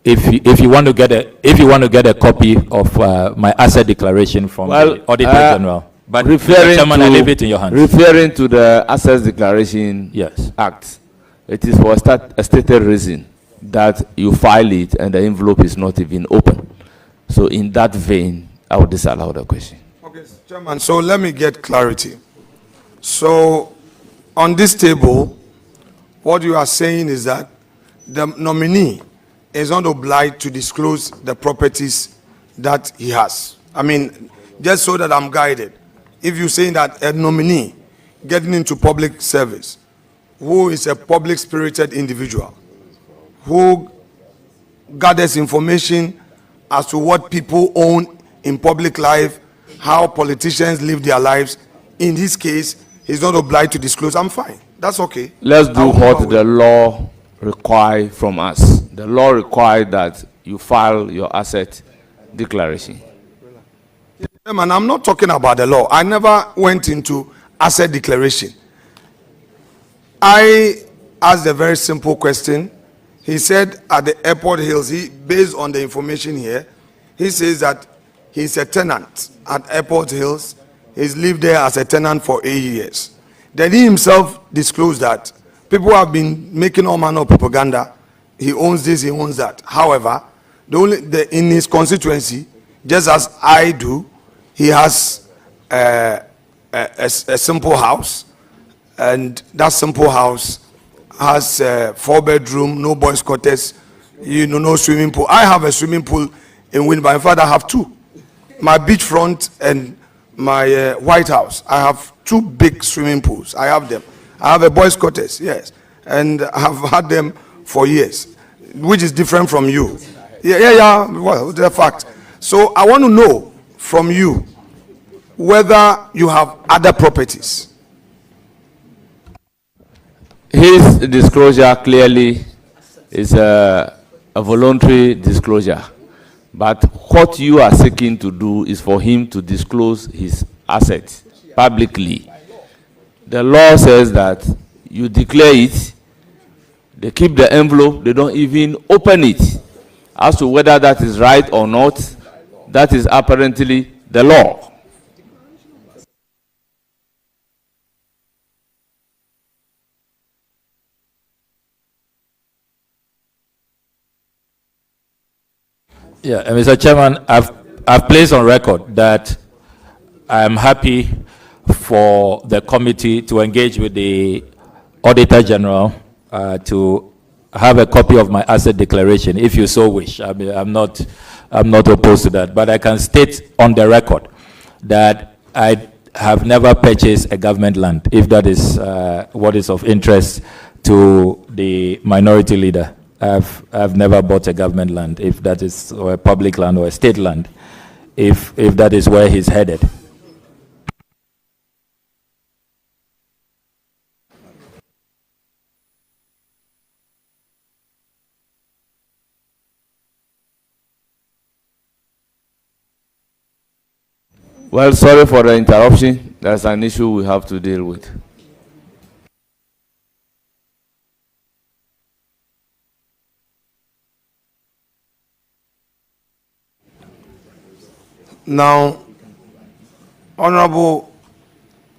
want to get a copy of my asset declaration from the Auditor General. But Chairman, I leave it in your hands. Referring to the Assets Declaration Act, it is for a stated reason that you file it and the envelope is not even open. So in that vein, I would disallow the question. Okay, Chairman, so let me get clarity. So on this table, what you are saying is that the nominee is not obliged to disclose the properties that he has. I mean, just so that I'm guided. If you're saying that a nominee getting into public service, who is a public-spirited individual, who gathers information as to what people own in public life, how politicians live their lives, in this case, he's not obliged to disclose. I'm fine. That's okay. Let's do what the law requires from us. The law requires that you file your asset declaration. Man, I'm not talking about the law. I never went into asset declaration. I asked a very simple question. He said at the Airport Hills, based on the information here, he says that he's a tenant at Airport Hills. He's lived there as a tenant for 8 years. Then he himself disclosed that people have been making all manner of propaganda. He owns this, he owns that. However, in his constituency, just as I do, he has a simple house, and that simple house has 4-bedroom, no boys' quarters, no swimming pool. I have a swimming pool in Winneba. In fact, I have two. My beachfront and my White House. I have 2 big swimming pools. I have them. I have a boys' quarters, yes, and I have had them for years, which is different from you. Yeah. Well, the fact. So I want to know from you whether you have other properties. His disclosure clearly is a voluntary disclosure, but what you are seeking to do is for him to disclose his assets publicly. The law says that you declare it, they keep the envelope, they don't even open it. As to whether that is right or not, that is apparently the law. Yeah, Mr. Chairman, I've placed on record that I am happy for the committee to engage with the Auditor General to have a copy of my asset declaration, if you so wish. I mean, I'm not opposed to that, but I can state on the record that I have never purchased a government land, if that is what is of interest to the minority leader. I've never bought a government land, if that is, or a public land or a state land, if that is where he's headed. Well, sorry for the interruption. That's an issue we have to deal with. Now, Honorable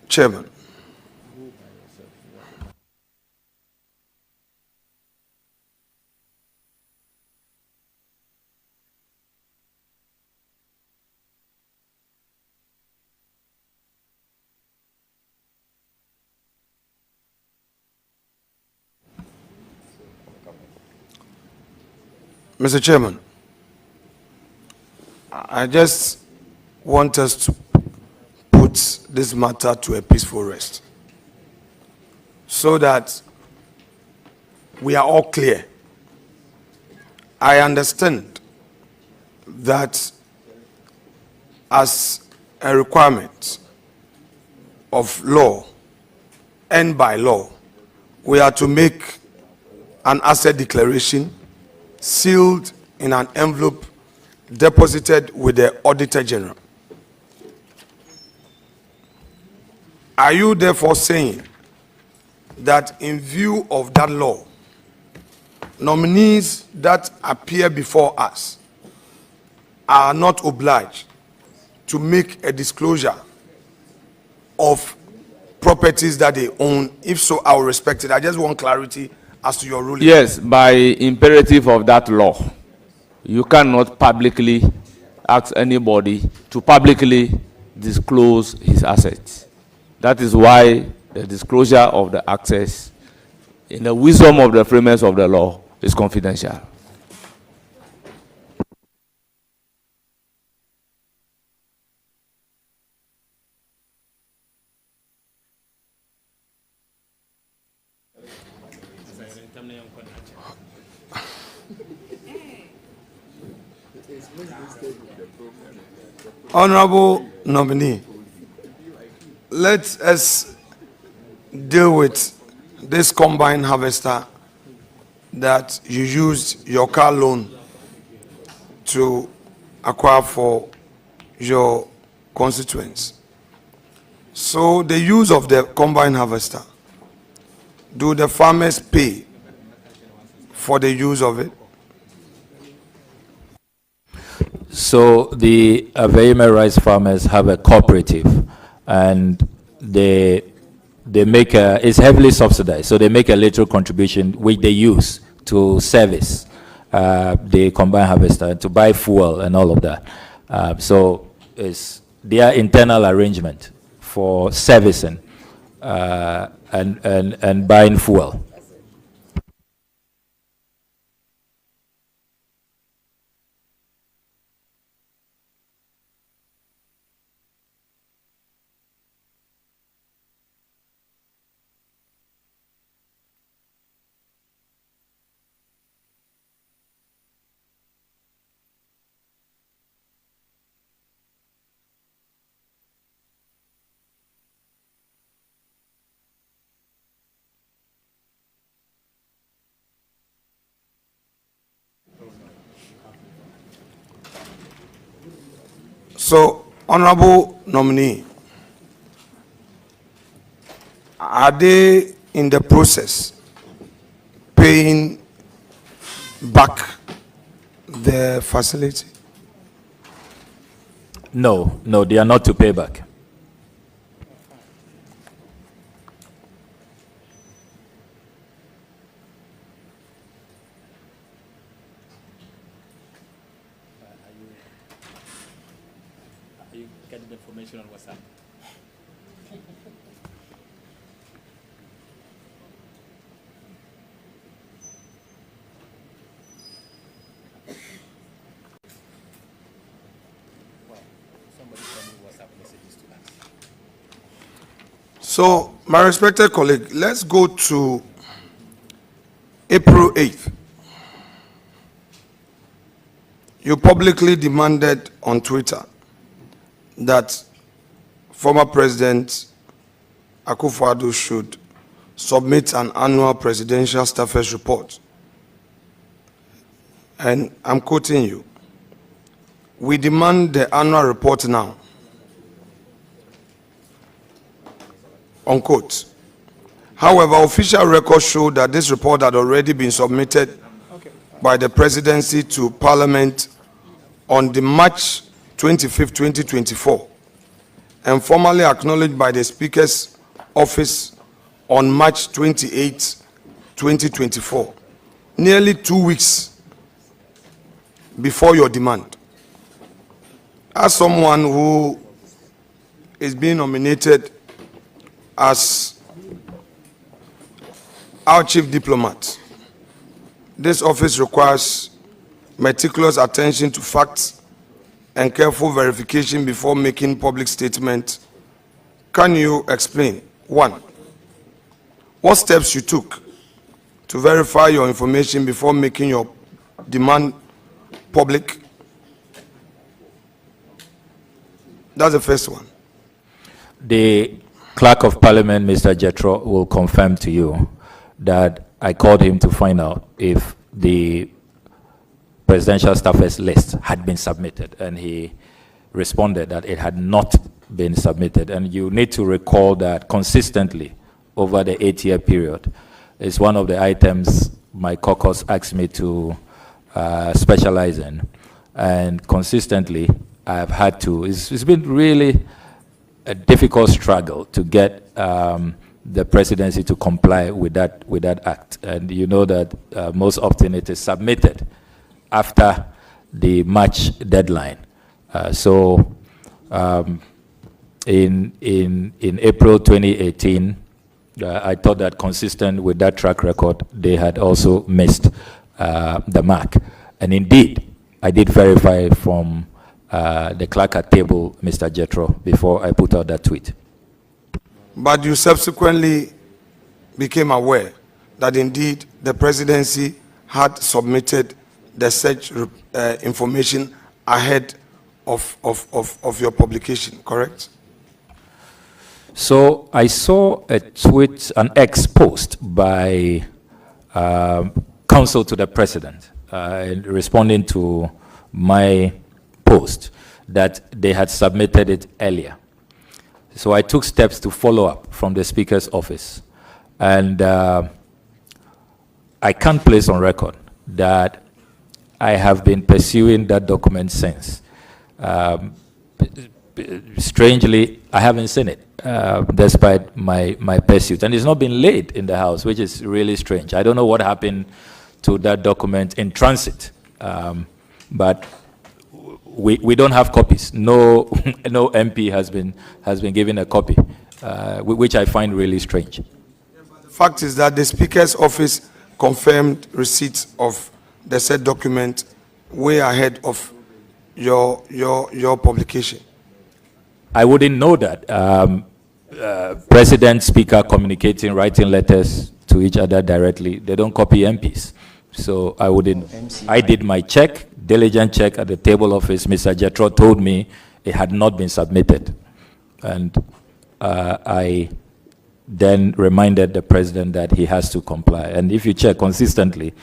Chairman, Mr. Chairman, I just want us to put this matter to a peaceful rest so that we are all clear. I understand that as a requirement of law and by law, we are to make an asset declaration sealed in an envelope deposited with the Auditor General. Are you therefore saying that in view of that law, nominees that appear before us are not obliged to make a disclosure of properties that they own? If so, I will respect it. I just want clarity as to your ruling. Yes, by imperative of that law, you cannot publicly ask anybody to publicly disclose his assets. That is why the disclosure of the access, in the wisdom of the framers of the law, is confidential. Honorable nominee, let us deal with this combine harvester that you used your car loan to acquire for your constituents. So the use of the combine harvester, do the farmers pay for the use of it? So the Aveime rice farmers have a cooperative, and they make it's heavily subsidized. So they make a little contribution which they use to service the combine harvester, to buy fuel and all of that. So it's their internal arrangement for servicing and buying fuel. So, honorable nominee, are they in the process paying back the facility? No, no, they are not to pay back. Are you getting the information on WhatsApp? Somebody send me WhatsApp messages to us. So, my respected colleague, let's go to April 8th. You publicly demanded on Twitter that former President Akufo-Addo should submit an annual presidential staffers report. And I'm quoting you. We demand the annual report now. Unquote. However, official records show that this report had already been submitted by the presidency to Parliament on the March 25, 2024, and formally acknowledged by the Speaker's office on March 28, 2024, nearly 2 weeks before your demand. As someone who is being nominated as our chief diplomat, this office requires meticulous attention to facts and careful verification before making public statements. Can you explain, one, what steps you took to verify your information before making your demand public? That's the first one. The Clerk of Parliament, Mr. Jethro, will confirm to you that I called him to find out if the presidential staffers list had been submitted, and he responded that it had not been submitted. And you need to recall that consistently over the 8-year period is one of the items my caucus asked me to specialize in, and consistently I've had to. It's been really a difficult struggle to get the presidency to comply with that act, and you know that most often it is submitted after the March deadline. In April 2018, I thought that consistent with that track record, they had also missed the mark. And indeed, I did verify from the clerk at table, Mr. Jethro, before I put out that tweet. But you subsequently became aware that indeed the presidency had submitted the search information ahead of your publication, correct? So I saw a tweet, an X post by counsel to the president responding to my post that they had submitted it earlier. So I took steps to follow up from the Speaker's office. And I can't place on record that I have been pursuing that document since. Strangely, I haven't seen it, despite my pursuit. And it's not been laid in the House, which is really strange. I don't know what happened to that document in transit, but we don't have copies. No MP has been given a copy, which I find really strange. The fact is that the Speaker's office confirmed receipt of the said document way ahead of your publication. I wouldn't know that. President, Speaker communicating, writing letters to each other directly. They don't copy MPs. So I wouldn't. I did my check, diligent check at the table office. Mr. Jethro told me it had not been submitted. And I then reminded the president that he has to comply. And if you check consistently,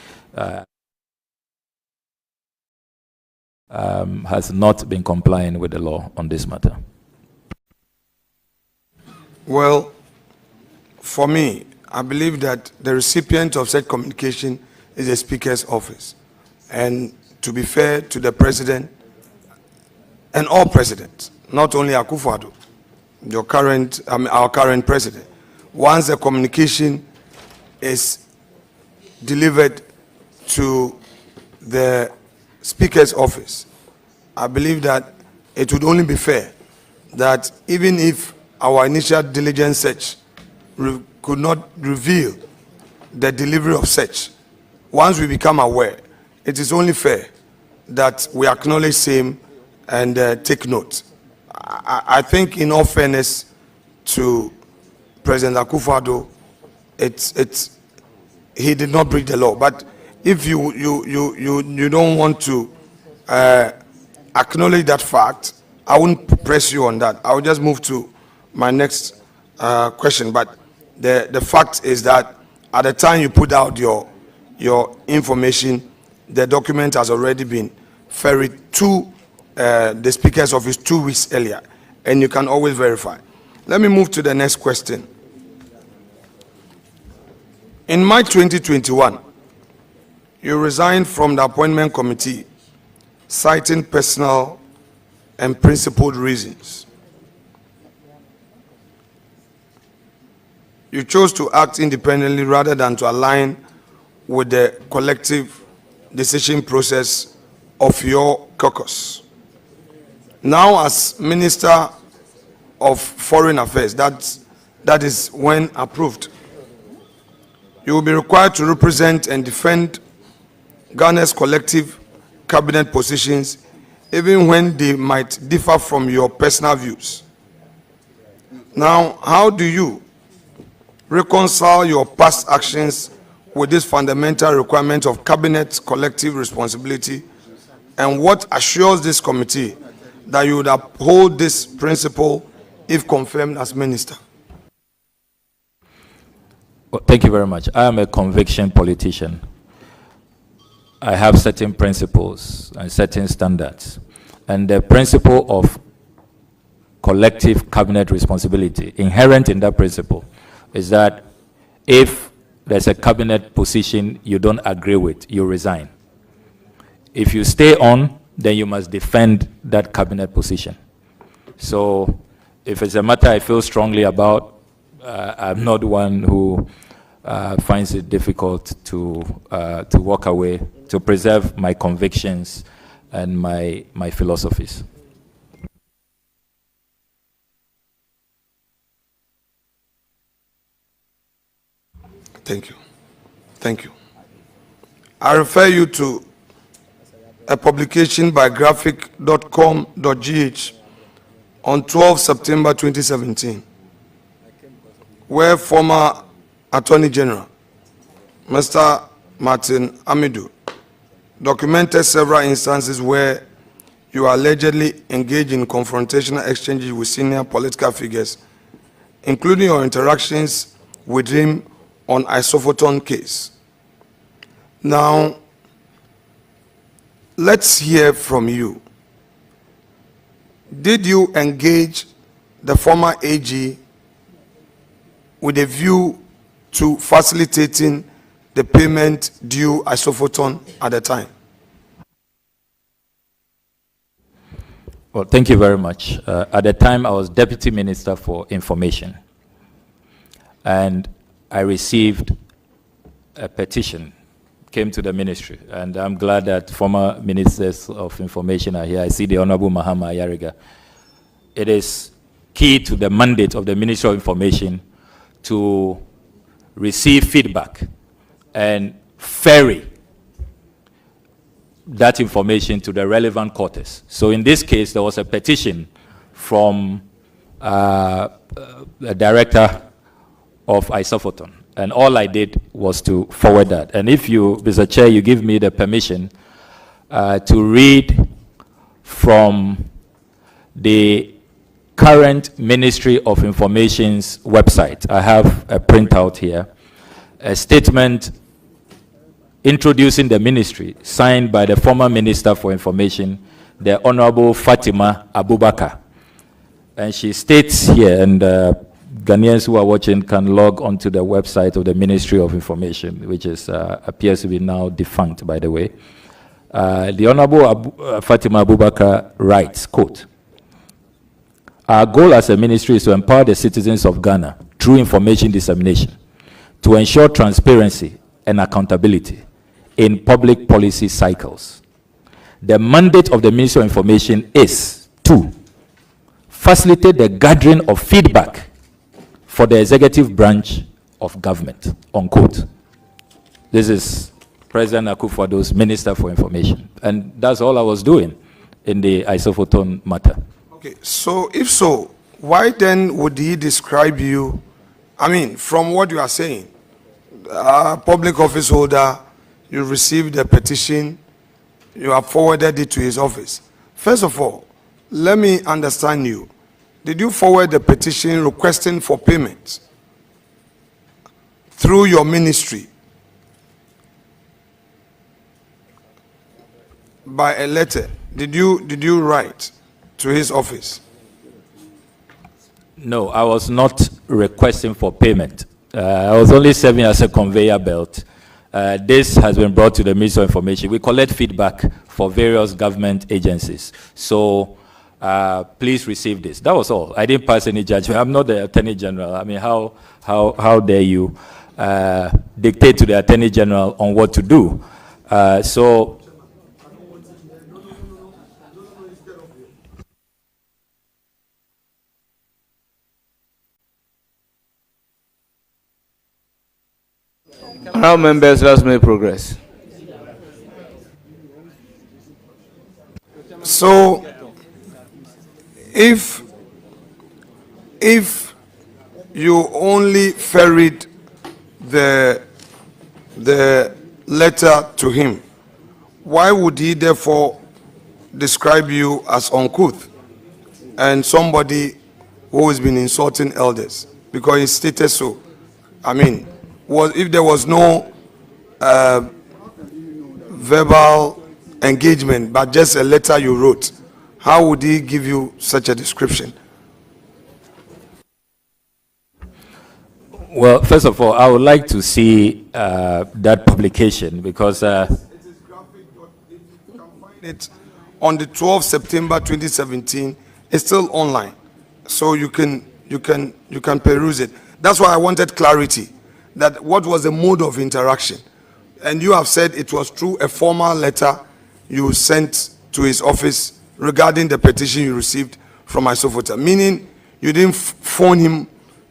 has not been complying with the law on this matter. Well, for me, I believe that the recipient of said communication is the Speaker's office. And to be fair to the president and all presidents, not only Akufo-Addo, our current president. Once the communication is delivered to the Speaker's office, I believe that it would only be fair that even if our initial diligence search could not reveal the delivery of such, once we become aware, it is only fair that we acknowledge same and take note. I think, in all fairness to President Akufo-Addo, he did not break the law. But if you don't want to acknowledge that fact, I wouldn't press you on that. I will just move to my next question. But the fact is that at the time you put out your information, the document has already been ferried to the Speaker's office 2 weeks earlier, and you can always verify. Let me move to the next question. In March 2021, you resigned from the appointment committee, citing personal and principled reasons. You chose to act independently rather than to align with the collective decision process of your caucus. Now, as Minister of Foreign Affairs, that is when approved, you will be required to represent and defend Ghana's collective cabinet positions, even when they might differ from your personal views. Now, how do you reconcile your past actions with this fundamental requirement of cabinet collective responsibility, and what assures this committee that you would uphold this principle if confirmed as minister? Well, thank you very much. I am a conviction politician. I have certain principles and certain standards. And the principle of collective cabinet responsibility, inherent in that principle, is that if there's a cabinet position you don't agree with, you resign. If you stay on, then you must defend that cabinet position. So if it's a matter I feel strongly about, I'm not one who finds it difficult to walk away, to preserve my convictions and my philosophies. Thank you. Thank you. I refer you to a publication by graphic.com.gh on 12 September 2017, where former Attorney General, Mr. Martin Amidu, documented several instances where you allegedly engaged in confrontational exchanges with senior political figures, including your interactions with him on Isophoton case. Now, let's hear from you. Did you engage the former AG with a view to facilitating the payment due Isophoton at the time? Well, thank you very much. At the time, I was Deputy Minister for Information, and I received a petition, came to the ministry, and I'm glad that former ministers of information are here. I see the Honorable Mahama Ayariga. It is key to the mandate of the Ministry of Information to receive feedback and ferry that information to the relevant quarters. So in this case, there was a petition from the director of Isophoton, and all I did was to forward that. And if you, Mr. Chair, you give me the permission to read from the current Ministry of Information's website. I have a printout here, a statement introducing the ministry, signed by the former Minister for Information, the Honorable Fatima Abubakar. And she states here, and Ghanaians who are watching can log onto the website of the Ministry of Information, which is appears to be now defunct, by the way. The Honorable Fatima Abubakar writes, quote, "Our goal as a ministry is to empower the citizens of Ghana through information dissemination to ensure transparency and accountability in public policy cycles. The mandate of the Ministry of Information is to facilitate the gathering of feedback for the executive branch of government," unquote. This is President Akufo-Addo's Minister for Information. And that's all I was doing in the Isophoton matter. Okay, so if so, why then would he describe you, I mean, from what you are saying, public office holder, you received a petition, you have forwarded it to his office. First of all, let me understand you. Did you forward the petition requesting for payment through your ministry by a letter? Did you write to his office? No, I was not requesting for payment. I was only serving as a conveyor belt. This has been brought to the Ministry of Information. We collect feedback for various government agencies. So please receive this. That was all. I didn't pass any judgment. I'm not the Attorney General. I mean, how dare you dictate to the Attorney General on what to do? So Now, members, let's make progress. So, if you only ferried the letter to him, why would he therefore describe you as uncouth and somebody who has been insulting elders? Because he stated so. I mean, if there was no verbal engagement, but just a letter you wrote, how would he give you such a description? well, first of all, I would like to see that publication because It is graphic. If you can find it on the 12th September 2017, it's still online, so you can peruse it. That's why I wanted clarity, that what was the mode of interaction. And you have said it was through a formal letter you sent to his office regarding the petition you received from Isophoton, meaning you didn't phone him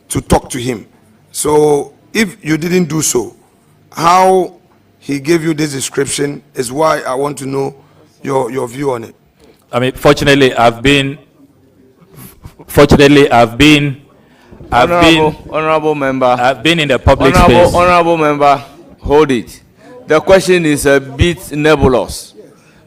to talk to him. So if you didn't do so, how he gave you this description is why I want to know your view on it. I mean, fortunately, I've been Honorable member. I've been in the public space. Honorable member, hold it. The question is a bit nebulous.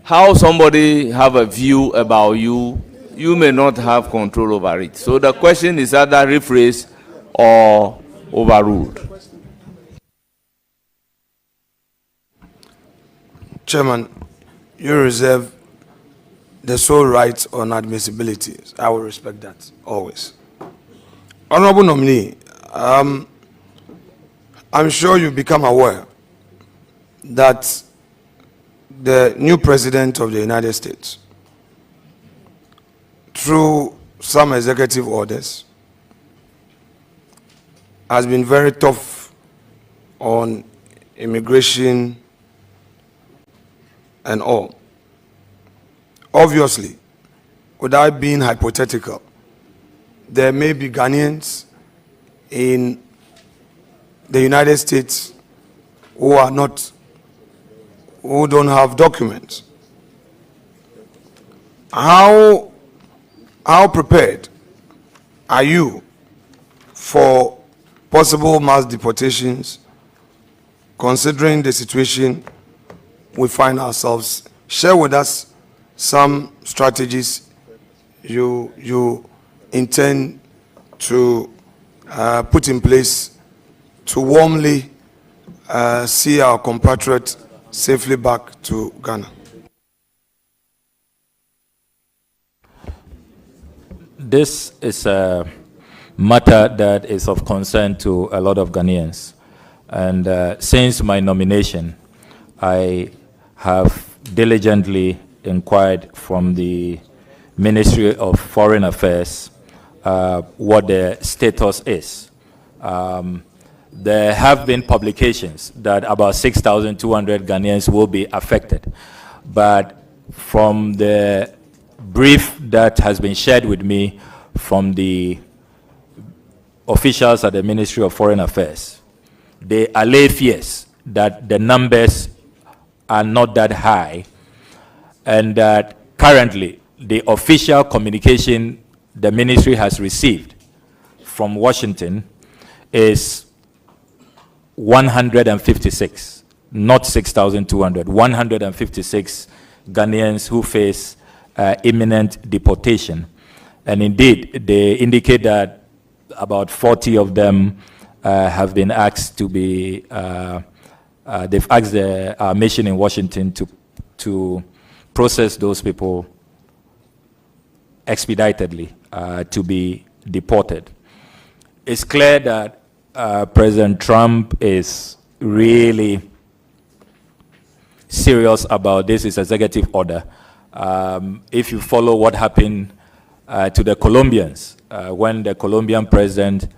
How somebody have a view about you, you may not have control over it. So the question is either rephrased or overruled. Chairman, you reserve the sole right on admissibility. I will respect that always. Honorable nominee, I'm sure you've become aware that the new president of the United States, through some executive orders, has been very tough on immigration and all. Obviously, without being hypothetical, there may be Ghanaians in the United States who don't have documents. How prepared are you for possible mass deportations, considering the situation we find ourselves? Share with us some strategies you intend to put in place to warmly see our compatriots safely back to Ghana. This is a matter that is of concern to a lot of Ghanaians. And since my nomination, I have diligently inquired from the Ministry of Foreign Affairs what the status is. There have been publications that about 6,200 Ghanaians will be affected, but from the brief that has been shared with me from the officials at the Ministry of Foreign Affairs, they allay fears that the numbers are not that high, and that currently the official communication the ministry has received from Washington is 156, not 6,200, 156 Ghanaians who face imminent deportation. And indeed, they indicate that about 40 of them have been asked to be, they've asked our mission in Washington to process those people expeditedly to be deported. It's clear that President Trump is really serious about this, his executive order. If you follow what happened to the Colombians, when the Colombian president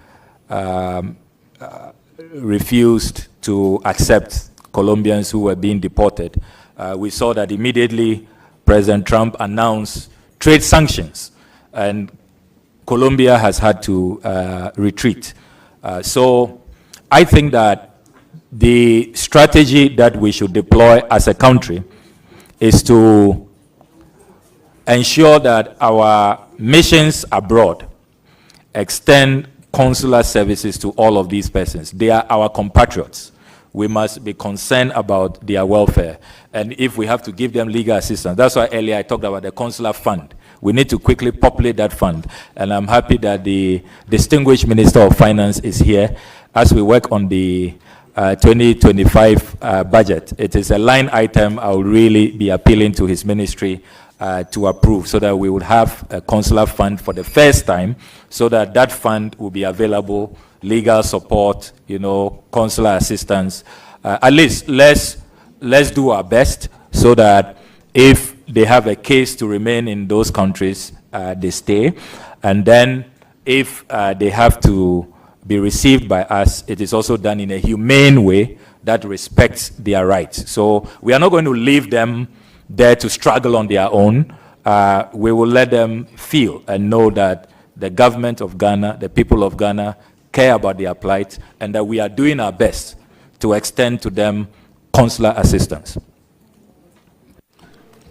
refused to accept Colombians who were being deported, we saw that immediately President Trump announced trade sanctions, and Colombia has had to retreat. So I think that the strategy that we should deploy as a country is to ensure that our missions abroad extend consular services to all of these persons. They are our compatriots. We must be concerned about their welfare. And if we have to give them legal assistance, that's why earlier I talked about the consular fund. We need to quickly populate that fund. And I'm happy that the distinguished Minister of Finance is here as we work on the 2025 budget. It is a line item I will really be appealing to his ministry to approve, so that we would have a consular fund for the first time, so that that fund will be available, legal support, consular assistance. At least let's do our best so that if they have a case to remain in those countries, they stay. And then if they have to be received by us, it is also done in a humane way that respects their rights. So we are not going to leave them there to struggle on their own. We will let them feel and know that the government of Ghana, the people of Ghana, care about their plight, and that we are doing our best to extend to them consular assistance.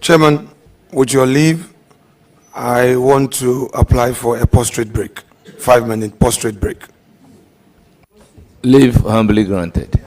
Chairman, with your leave, I want to apply for a post-trade break, 5-minute post-trade break. Leave humbly granted.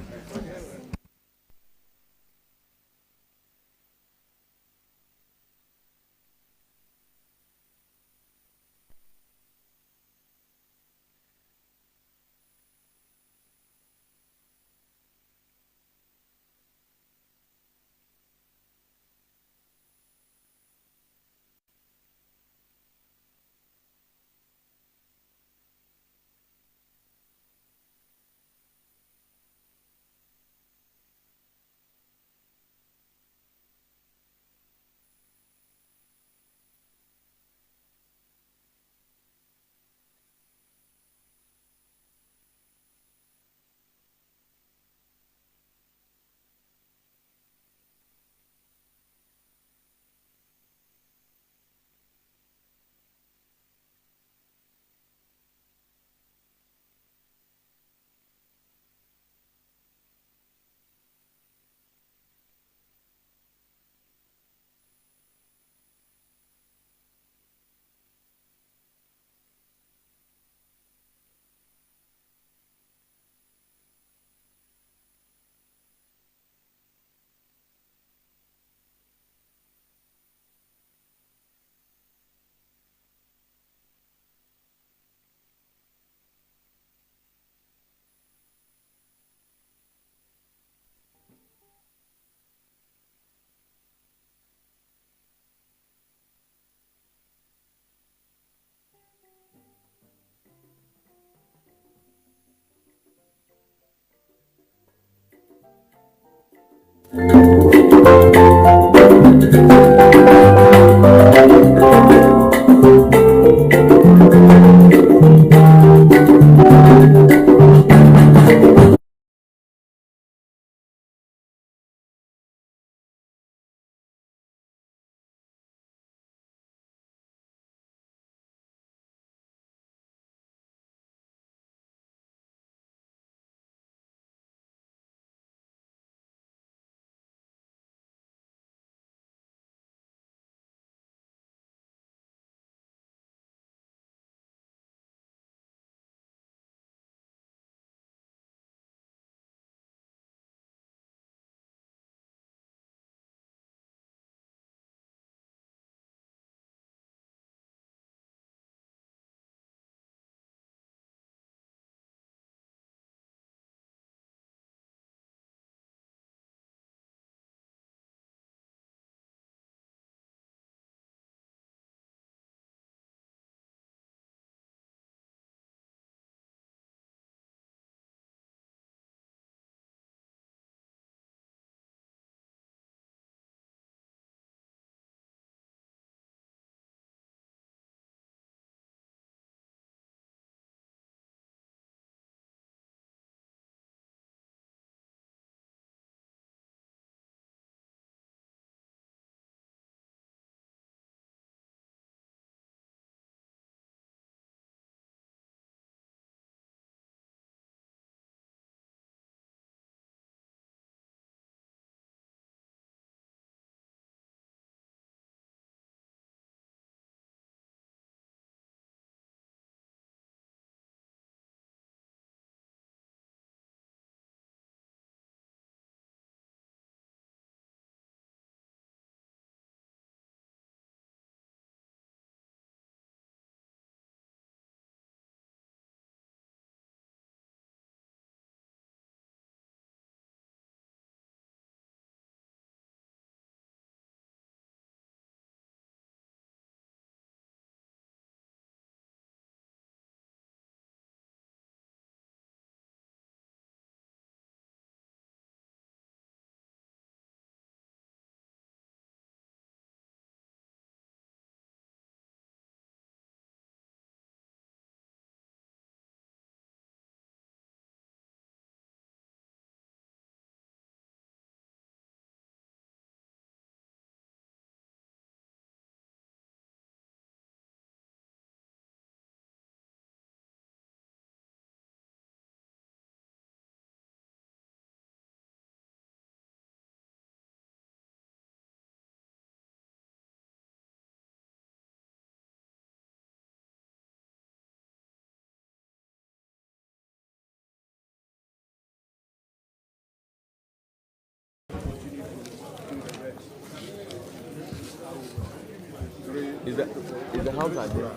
Is the house like this?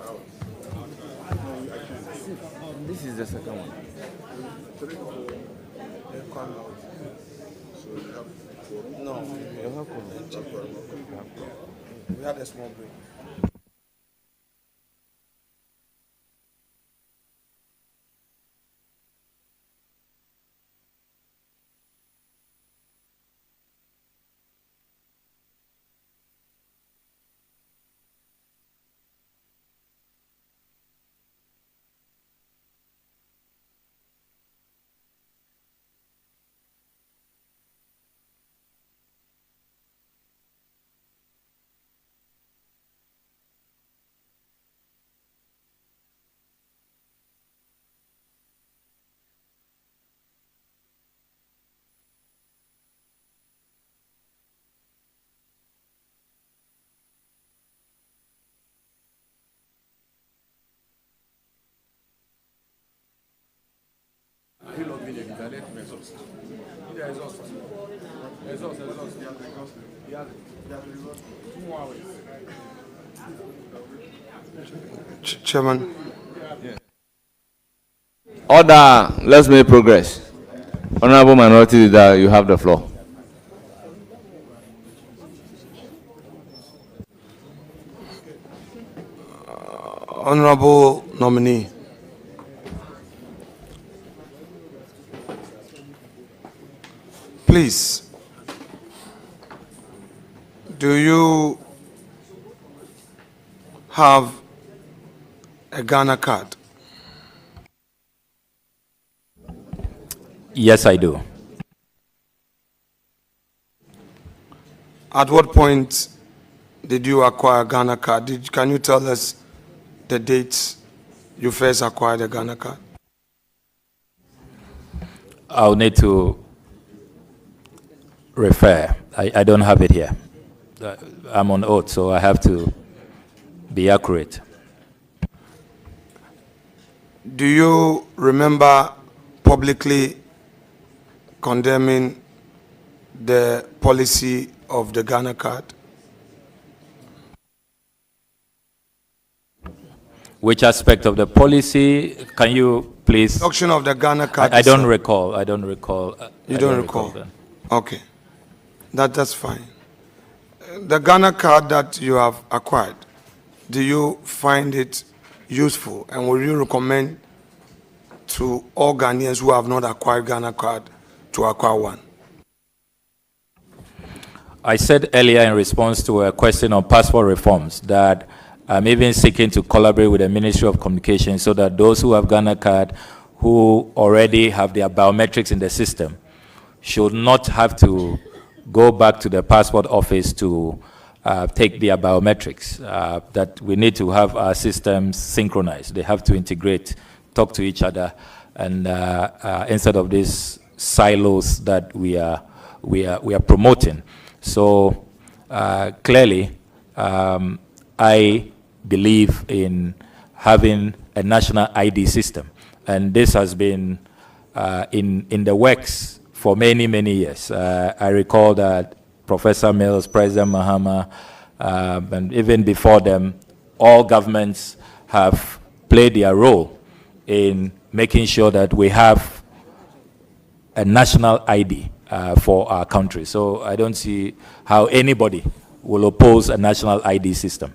This is the second one. No, we had a small break. Chairman. Order. Let's make progress. Honorable Minority Leader, you have the floor. Honorable nominee. Please, do you have a Ghana card? Yes, I do. At what point did you acquire a Ghana card? Can you tell us the dates you first acquired a Ghana card? I'll need to refer. I don't have it here. I'm on oath, so I have to be accurate. Do you remember publicly condemning the policy of the Ghana card? Which aspect of the policy? Can you please? Auction of the Ghana card. I don't recall. I don't recall. You don't recall? that. Okay. That's fine. The Ghana card that you have acquired, do you find it useful, and will you recommend to all Ghanaians who have not acquired Ghana card to acquire one? I said earlier in response to a question on passport reforms that I'm even seeking to collaborate with the Ministry of Communication so that those who have Ghana card who already have their biometrics in the system should not have to go back to the passport office to take their biometrics, that we need to have our systems synchronized. They have to integrate, talk to each other, and instead of these silos that we are promoting. So clearly, I believe in having a national ID system, and this has been in the works for many, many years. I recall that Professor Mills, President Mahama, and even before them, all governments have played their role in making sure that we have a national ID for our country. So I don't see how anybody will oppose a national ID system.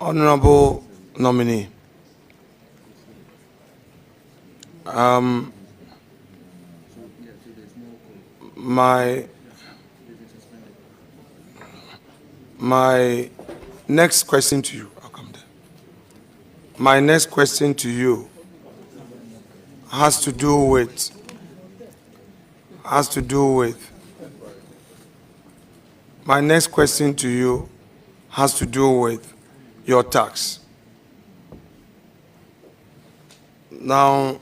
Honorable nominee, my next question to you, I'll come there. My next question to you has to do with my next question to you has to do with your tax. Now,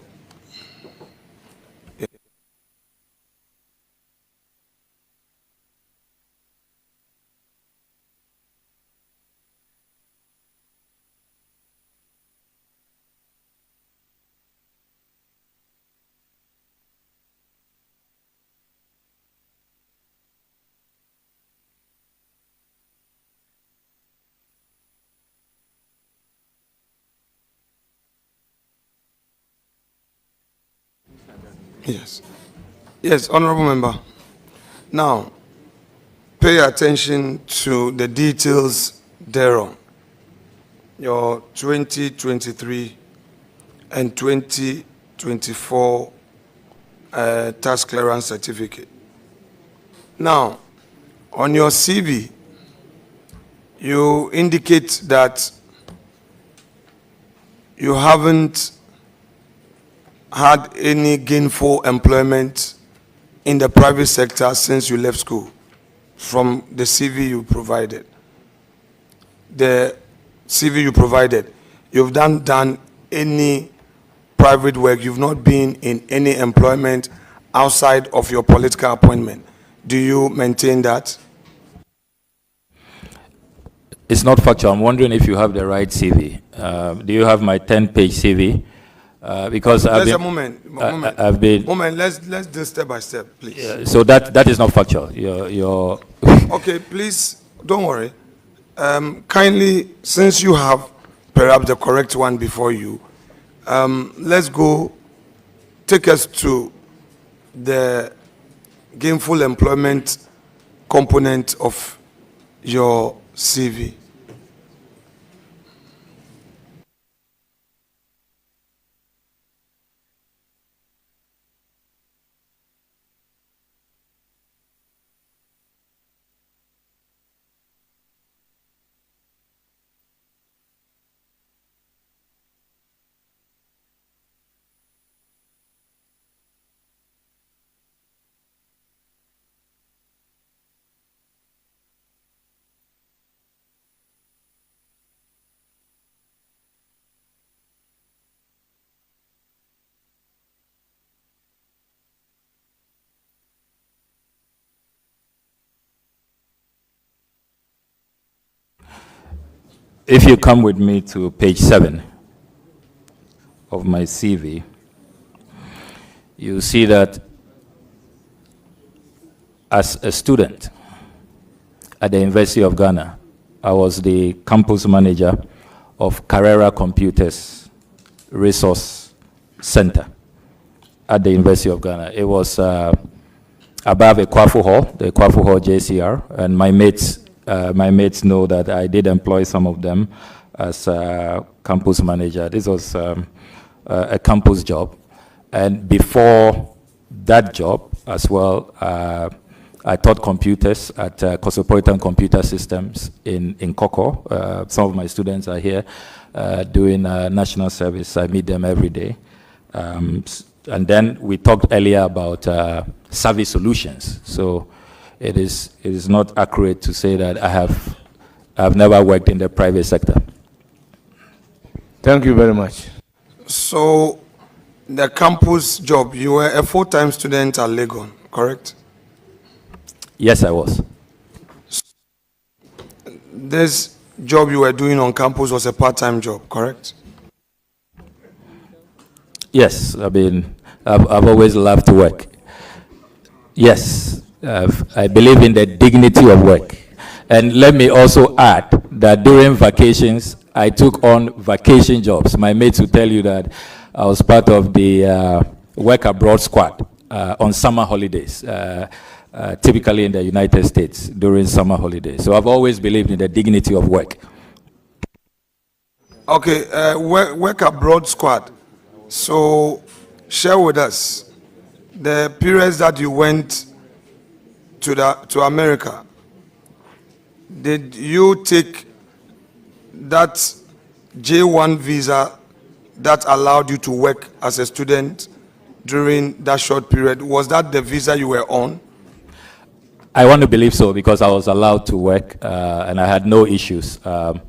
yes, honorable member. Now, pay attention to the details thereon. Your 2023 and 2024 tax clearance certificate. Now, on your CV, you indicate that you haven't had any gainful employment in the private sector since you left school, from the CV you provided. The CV you provided, you've done any private work, you've not been in any employment outside of your political appointment. Do you maintain that? It's not factual. I'm wondering if you have the right CV. Do you have my 10-page CV? Because Let's do step by step, please. So that is not factual. You're Okay, please don't worry. Kindly, since you have perhaps the correct one before you, let's go. Take us to the gainful employment component of your CV. If you come with me to page 7 of my CV, you see that as a student at the University of Ghana, I was the campus manager of Carrera Computers Resource Center at the University of Ghana. It was above Ekwafu Hall, the Ekwafu Hall JCR, and my mates know that I did employ some of them as a campus manager. This was a campus job. And before that job as well, I taught computers at Cosmopolitan Computer Systems in Koko. Some of my students are here doing national service. I meet them every day. And then we talked earlier about service solutions. So it is not accurate to say that I've never worked in the private sector. Thank you very much. So the campus job, you were a full-time student at Legon, correct? Yes, I was. This job you were doing on campus was a part-time job, correct? Yes, I mean, I've always loved to work. Yes, I believe in the dignity of work. And let me also add that during vacations, I took on vacation jobs. My mates will tell you that I was part of the work abroad squad on summer holidays. typically in the United States during summer holidays. So I've always believed in the dignity of work. Okay, work abroad squad. So share with us the periods that you went to America. Did you take that J1 visa that allowed you to work as a student during that short period? Was that the visa you were on? I want to believe so because I was allowed to work and I had no issues. We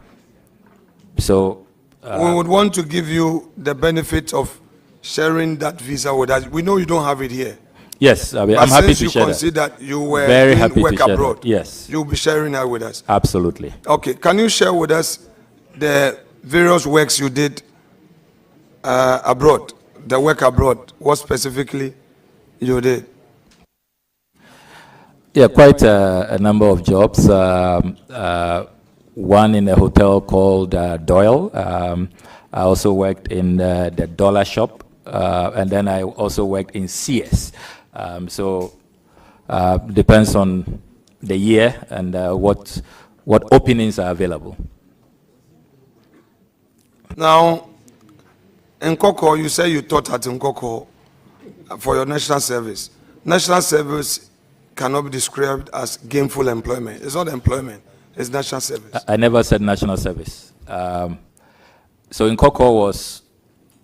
would want to give you the benefit of sharing that visa with us. We know you don't have it here. Yes, I'm But happy since to you share consider you were Very doing happy to work share abroad, that. Yes. you'll be sharing that with us. Absolutely. Okay, can you share with us the various works you did abroad, the work abroad, what specifically you did? Yeah, quite a number of jobs. One in a hotel called Doyle. I also worked in the dollar shop, and then I also worked in CS. Depends on the year and what openings are available. Now, in Koko, you say you taught at Nkoko for your national service. National service cannot be described as gainful employment. It's not employment, it's national service. I never said national service. So in Koko was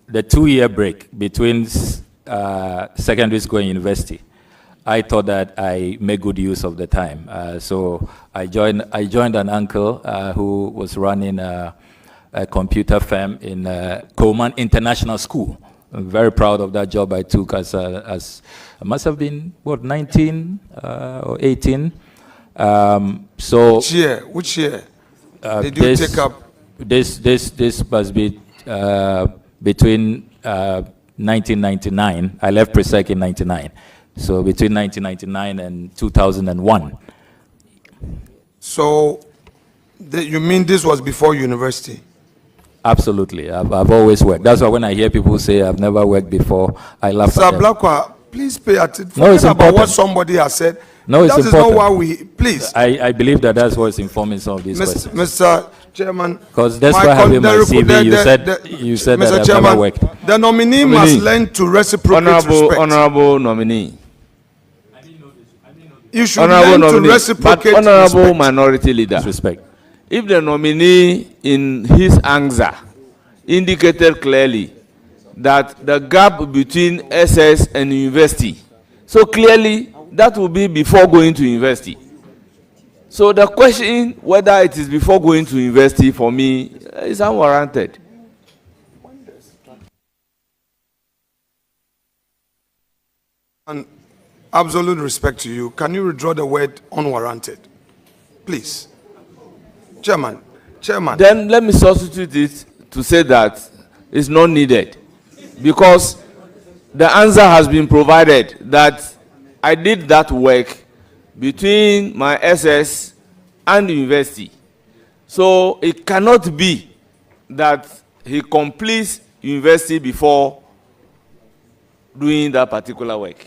the 2-year break between secondary school and university. I thought that I made good use of the time. So I joined an uncle who was running a computer firm in Coleman International School. I'm very proud of that job I took as I must have been, 19 or 18. Which year did you take up? This must be between 1999. I left Presec in 99. So between 1999 and 2001. So you mean this was before university? Absolutely. I've always worked. That's why when I hear people say I've never worked before, I laugh Sir at them. Ablakwa, please pay attention. No, it's Forget about what important. somebody has said. No, it's that important. That is not why we, please. I believe that's what's informing some of these questions. Mr. Chairman. Because that's why having my CV, you said that I've never worked. The nominee must learn to reciprocate respect. Honorable nominee. You should Honorable learn to nominee. reciprocate But honorable respect. minority leader. Respect. If the nominee in his answer indicated clearly that the gap between SS and university, so clearly that will be before going to university. So the question whether it is before going to university for me is unwarranted. And absolute respect to you. Can you withdraw the word unwarranted? Please. Chairman. Then let me substitute it to say that it's not needed. Because the answer has been provided that I did that work between my SS and the university. So it cannot be that he completes university before doing that particular work.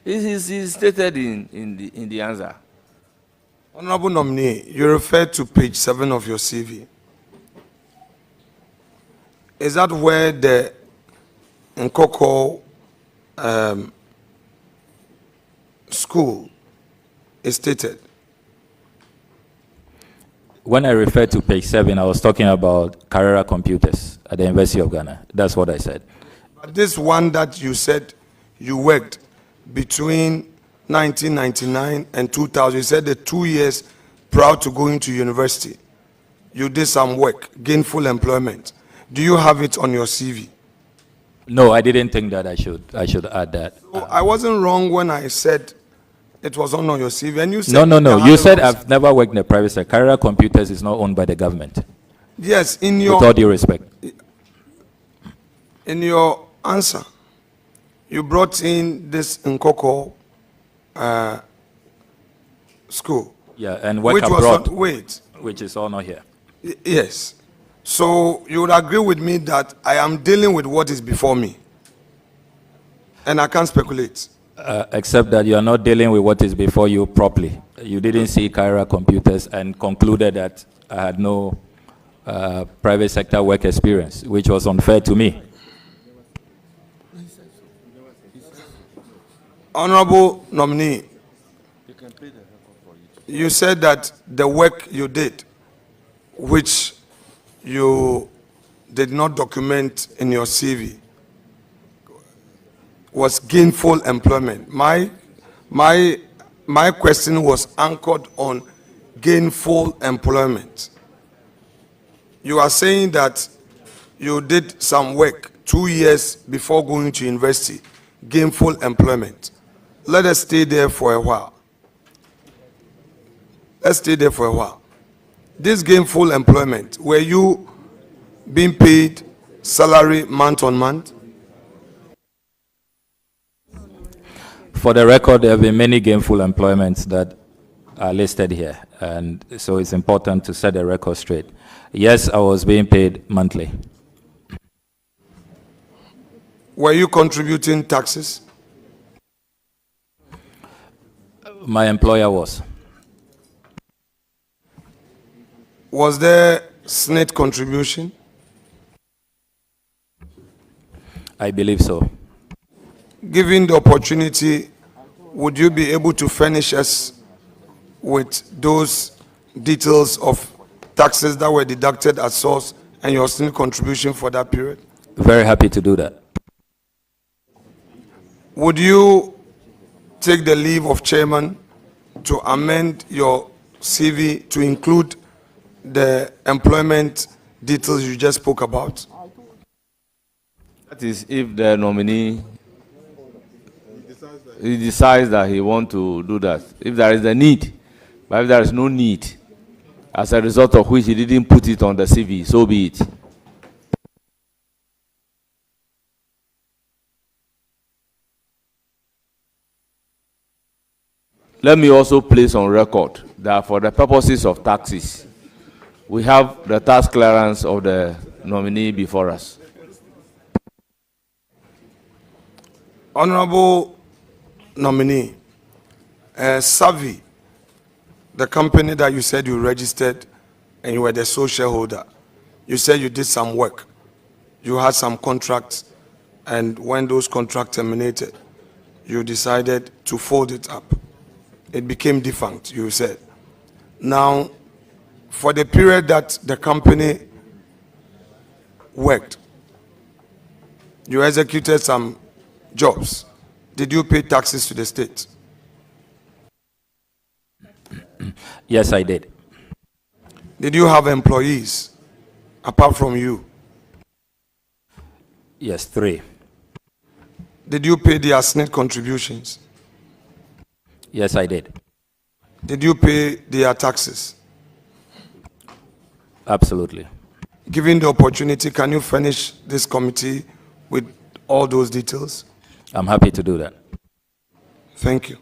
It is stated in the answer. Honorable nominee, you referred to page 7 of your CV. Is that where the Nkoko school is stated? When I referred to page 7, I was talking about Carrera Computers at the University of Ghana. That's what I said. But this one that you said you worked between 1999 and 2000, you said the 2 years prior to going to university, you did some work, gainful employment. Do you have it on your CV? No, I didn't think that I should add that. So I wasn't wrong when I said it was on your CV, and you said No. You said I've never worked in the private sector. Carrera Computers is not owned by the government. Yes, With all due respect. In your answer, you brought in this Nkoko school. Yeah, and work which abroad, was which is all not here. Yes. So you would agree with me that I am dealing with what is before me, and I can't speculate. Except that you are not dealing with what is before you properly. You didn't see Kyra computers and concluded that I had no private sector work experience, which was unfair to me. Honorable nominee, you said that the work you did, which you did not document in your CV, was gainful employment. My question was anchored on gainful employment. You are saying that you did some work 2 years before going to university, gainful employment. Let us stay there for a while. Let's stay there for a while. This gainful employment, were you being paid salary month on month? For the record, there have been many gainful employments that are listed here, and so it's important to set the record straight. Yes, I was being paid monthly. Were you contributing taxes? My employer was. Was there SNIT contribution? I believe so. Given the opportunity, would you be able to furnish us with those details of taxes that were deducted at source and your SNIT contribution for that period? Very happy to do that. Would you take the leave of chairman to amend your CV to include the employment details you just spoke about? That is if the nominee he decides that he wants to do that. If there is a need, but if there is no need, as a result of which he didn't put it on the CV, so be it. Let me also place on record that for the purposes of taxes, we have the tax clearance of the nominee before us. Honorable nominee, Savvy, the company that you said you registered and you were the sole shareholder, you said you did some work. You had some contracts, and when those contracts terminated, you decided to fold it up. It became defunct, you said. Now, for the period that the company worked, you executed some jobs. Did you pay taxes to the state? Yes, I did. Did you have employees apart from you? Yes, 3. Did you pay their SNIT contributions? Yes, I did. Did you pay their taxes? Absolutely. Given the opportunity, can you furnish this committee with all those details? I'm happy to do that. Thank you.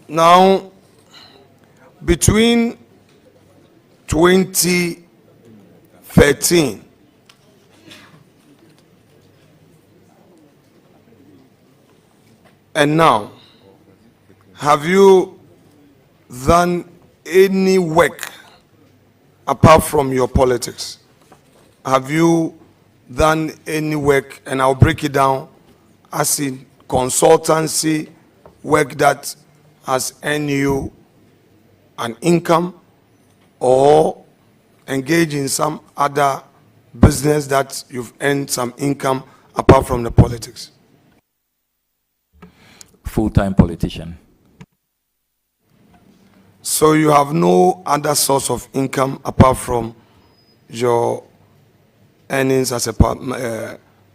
Now, between 2013 and now, have you done any work apart from your politics? Have you done any work, and I'll break it down, as in consultancy work that has earned you an income, or engage in some other business that you've earned some income apart from the politics? Full-time politician. So you have no other source of income apart from your earnings as a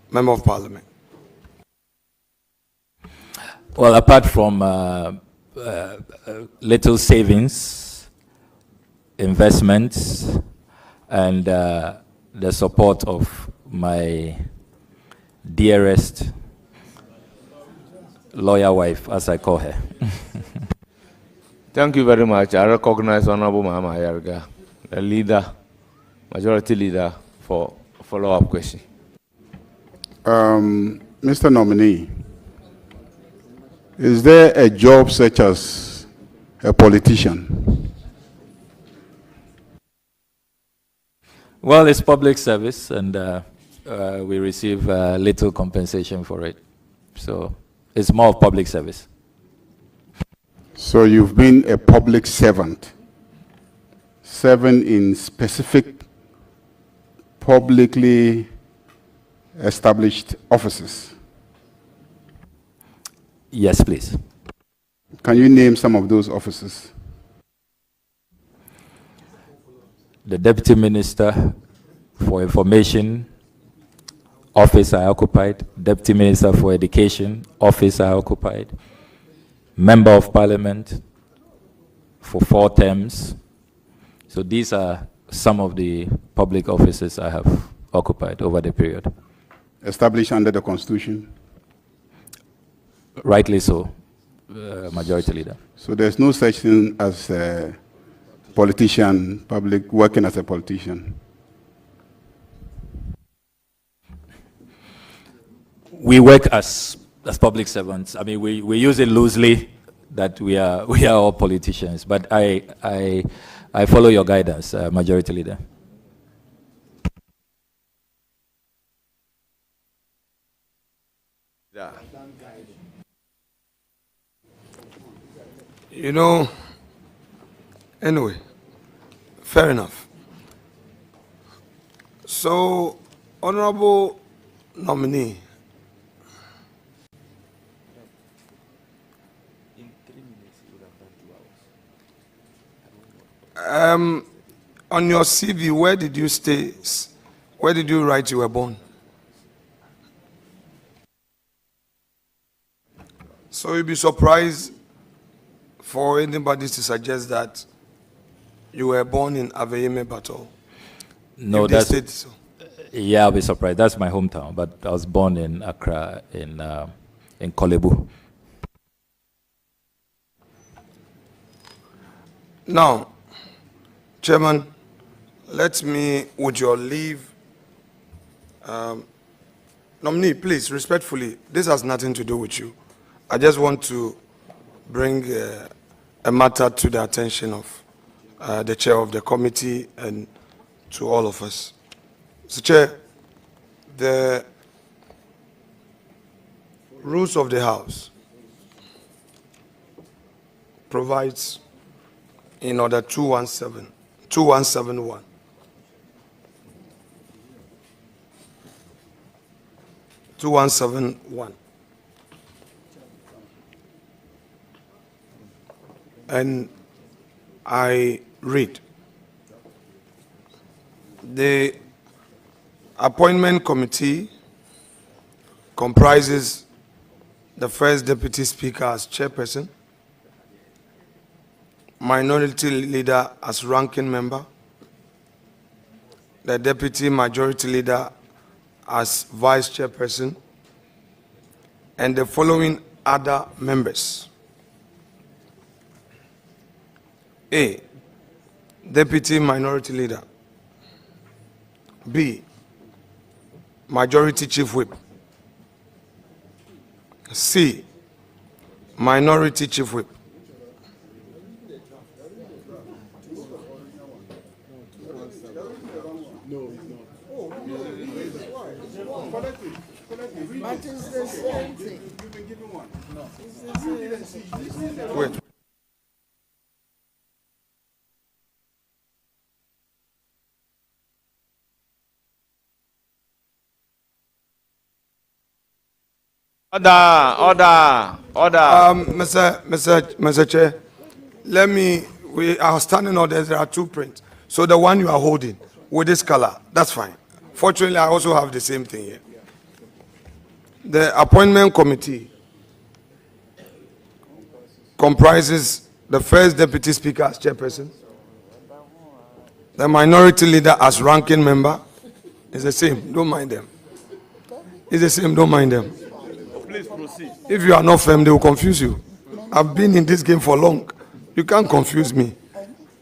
member of parliament? Well, apart from little savings, investments, and the support of my dearest lawyer wife, as I call her. Thank you very much. I recognize Honorable Mahama Yarga, the leader, majority leader, for a follow-up question. Mr. Nominee, Is there a job such as a politician? Well, it's public service, and we receive little compensation for it. So it's more of public service. So you've been a public servant, serving in specific publicly established offices. Yes, please. Can you name some of those offices? The Deputy Minister for Information, office I occupied. Deputy Minister for Education, office I occupied. Member of Parliament for 4 terms. So these are some of the public offices I have occupied over the period. Established under the Constitution? Rightly so, Majority Leader. So there's no such thing as a politician, working as a politician? We work as public servants. I mean, we use it loosely that we are all politicians, but I follow your guidance, Majority Leader. Yeah. You know, anyway, fair enough. So, Honorable Nominee, on your CV, where did you stay? Where did you write you were born? So you'll be surprised for anybody to suggest that you were born in Aveyeme Battle. No, If they that's state so. yeah. I'll be surprised. That's my hometown, but I was born in Accra, in Kolebu. Now, Chairman, let me, with your leave, nominee, please, respectfully, this has nothing to do with you. I just want to bring a matter to the attention of the chair of the committee and to all of us. Mr. Chair, the rules of the House provides in order 2171. And I read, the appointment committee comprises the first deputy speaker as chairperson, minority leader as ranking member, the deputy majority leader as vice chairperson, and the following other members. A, deputy minority leader. B, majority chief whip. C, minority chief whip. But it's the same thing. Wait. Order. Mr. Chair, we are standing orders, there are 2 prints. So the one you are holding with this color, that's fine. Fortunately, I also have the same thing here. The appointment committee comprises the first deputy speaker as chairperson, the minority leader as ranking member. It's the same, don't mind them. It's the same, don't mind them. Please proceed. If you are not firm, they will confuse you. I've been in this game for long. You can't confuse me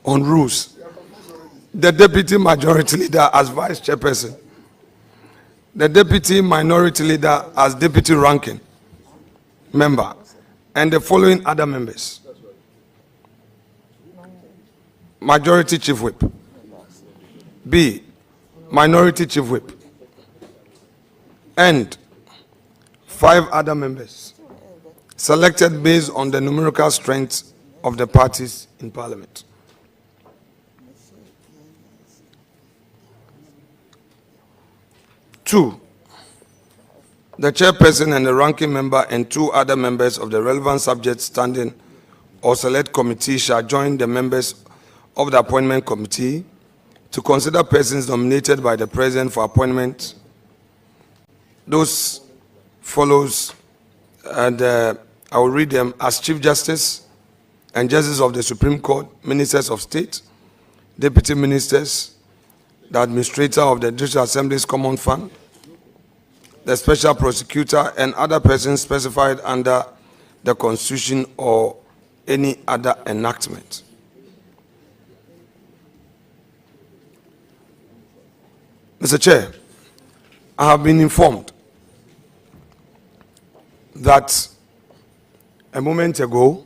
on rules. The deputy majority leader as vice chairperson, the deputy minority leader as deputy ranking member, and the following other members: Majority Chief Whip. B, Minority Chief Whip. And 5 other members selected based on the numerical strength of the parties in Parliament. Two, the chairperson and the ranking member and 2 other members of the relevant subject standing or select committee shall join the members of the appointment committee to consider persons nominated by the president for appointment. Those follows, and I will read them as Chief Justice and Justice of the Supreme Court, Ministers of State, Deputy Ministers, the Administrator of the District Assembly's Common Fund, the Special Prosecutor, and other persons specified under the Constitution or any other enactment. Mr. Chair, I have been informed that a moment ago,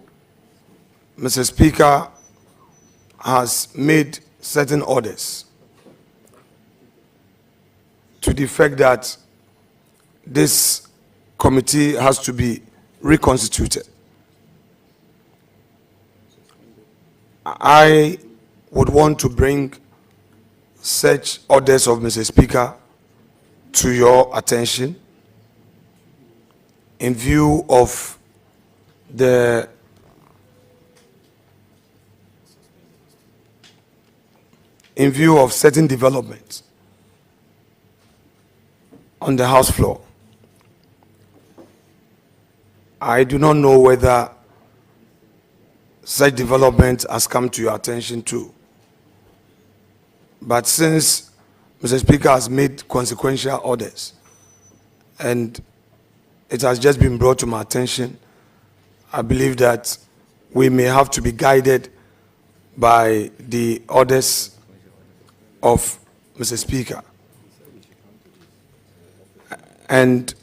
Mr. Speaker has made certain orders to the effect that this committee has to be reconstituted. I would want to bring such orders of Mr. Speaker to your attention in view of certain developments on the House floor. I do not know whether such development has come to your attention too. But since Mr. Speaker has made consequential orders and it has just been brought to my attention, I believe that we may have to be guided by the orders of Mr. Speaker. And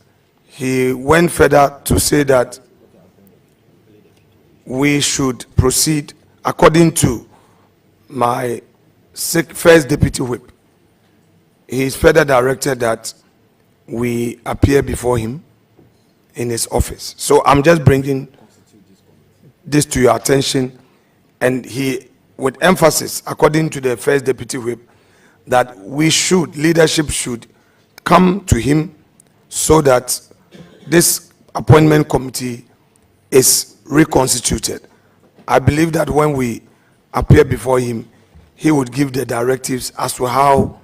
he went further to say that we should proceed according to my first deputy whip. He is further directed that we appear before him in his office. So I'm just bringing this to your attention, and he, with emphasis, according to the first deputy whip, that leadership should come to him so that this appointment committee is reconstituted. I believe that when we appear before him, he would give the directives as to how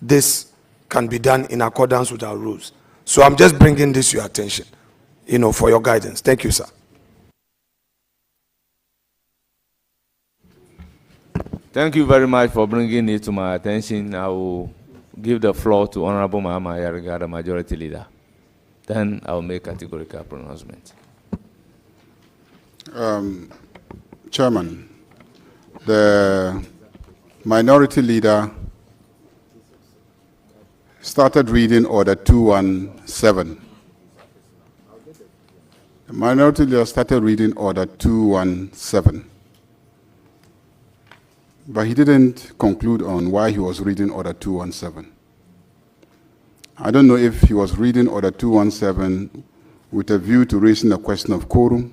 this can be done in accordance with our rules. So I'm just bringing this to your attention, for your guidance. Thank you, sir. Thank you very much for bringing it to my attention. I will give the floor to Honorable Mahama Yariga, the Majority Leader. Then I will make categorical pronouncement. Chairman, the Minority Leader started reading Order 217. The Minority Leader started reading Order 217. But he didn't conclude on why he was reading Order 217. I don't know if he was reading Order 217 with a view to raising the question of quorum,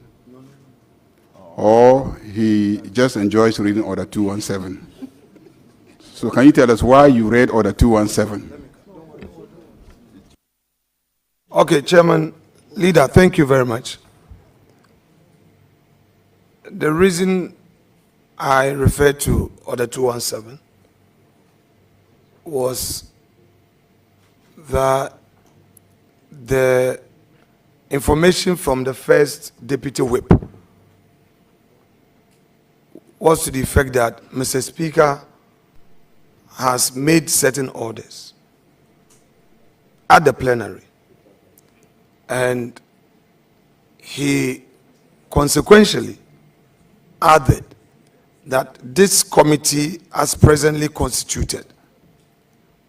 or he just enjoys reading Order 217. So can you tell us why you read Order 217? Okay, Chairman, Leader, thank you very much. The reason I referred to Order 217 was that the information from the first deputy whip was to the effect that Mr. Speaker has made certain orders at the plenary, and he consequentially added that this committee, as presently constituted,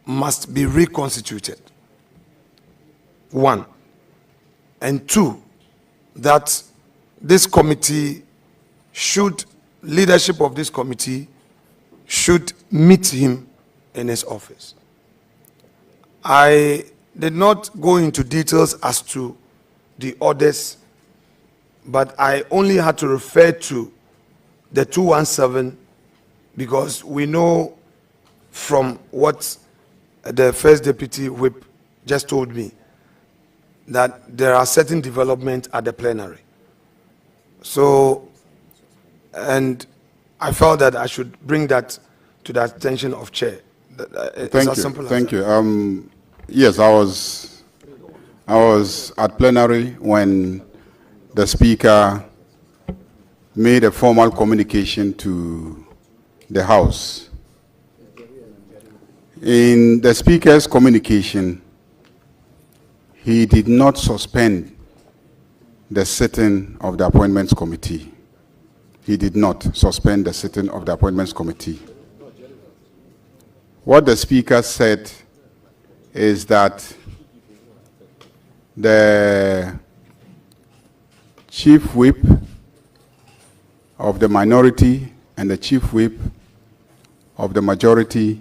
must be reconstituted. 1. And 2, that this committee leadership of this committee should meet him in his office. I did not go into details as to the orders, but I only had to refer to the 217 because we know from what the first deputy whip just told me that there are certain developments at the plenary. So, and I felt that I should bring that to the attention of Chair. Thank you. Yes, I was at plenary when the Speaker made a formal communication to the House. In the Speaker's communication, he did not suspend the sitting of the Appointments Committee. He did not suspend the sitting of the Appointments Committee. What the Speaker said is that the Chief Whip of the minority and the Chief Whip of the majority,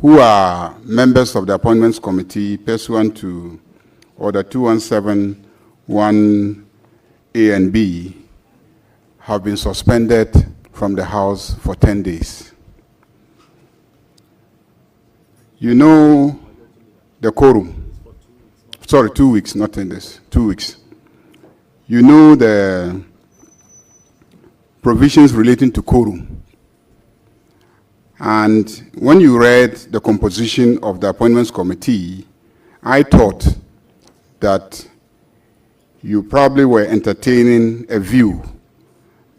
who are members of the Appointments Committee pursuant to Order 217, 1A and B, have been suspended from the House for 10 days. You know the quorum. Sorry, 2 weeks, not 10 days, 2 weeks. You know the provisions relating to quorum. And when you read the composition of the Appointments Committee, I thought that you probably were entertaining a view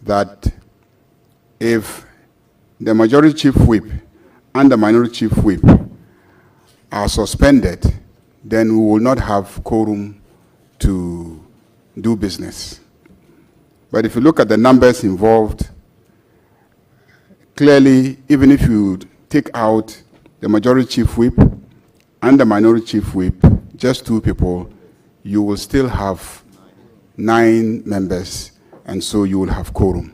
that if the Majority Chief Whip and the Minority Chief Whip are suspended, then we will not have quorum to do business. But if you look at the numbers involved, clearly, even if you take out the Majority Chief Whip and the Minority Chief Whip, just 2 people, you will still have 9 members, and so you will have quorum.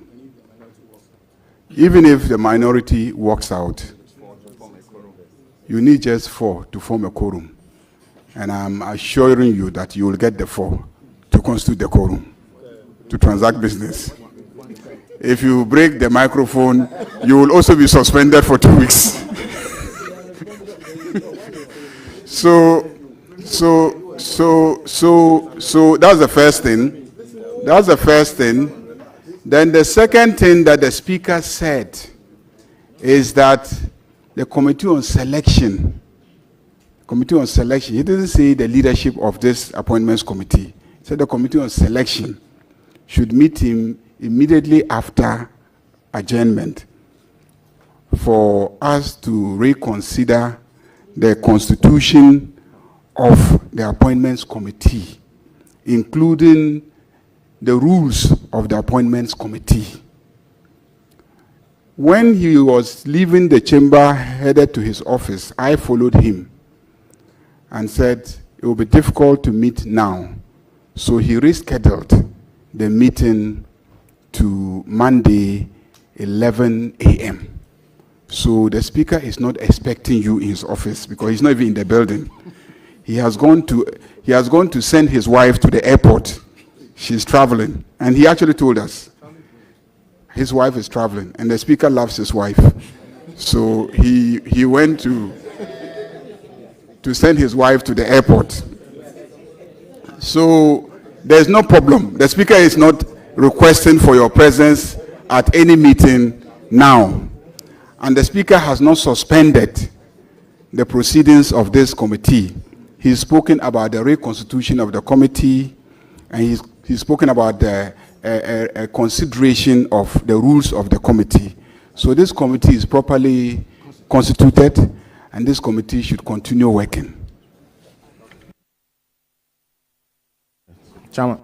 Even if the minority walks out, you need just 4 to form a quorum. And I'm assuring you that you will get the 4 to constitute the quorum, to transact business. If you break the microphone, you will also be suspended for 2 weeks. So that's the first thing. That's the first thing. Then the second thing that the Speaker said is that the Committee on Selection, he didn't say the leadership of this Appointments Committee. He said the Committee on Selection should meet him immediately after adjournment for us to reconsider the constitution of the Appointments Committee, including the rules of the Appointments Committee. When he was leaving the chamber, headed to his office, I followed him and said, it will be difficult to meet now. So he rescheduled the meeting to Monday, 11 a.m. So the Speaker is not expecting you in his office because he's not even in the building. He has gone to send his wife to the airport. She's traveling. And he actually told us his wife is traveling, and the Speaker loves his wife. So he went to send his wife to the airport. So there's no problem. The Speaker is not requesting for your presence at any meeting now. And the Speaker has not suspended the proceedings of this committee. He's spoken about the reconstitution of the committee, and he's spoken about the consideration of the rules of the committee. So this committee is properly constituted, and this committee should continue working. Chairman.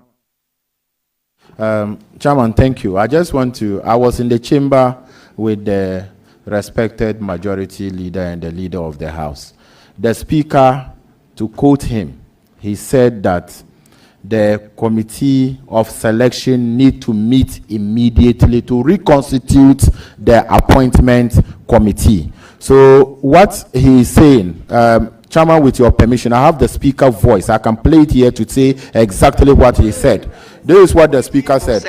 Chairman, thank you. I was in the chamber with the respected majority leader and the leader of the House. The Speaker, to quote him, he said that the committee of selection need to meet immediately to reconstitute the appointment committee. So what he is saying, Chairman, with your permission, I have the speaker voice. I can play it here to say exactly what he said. This is what the speaker said.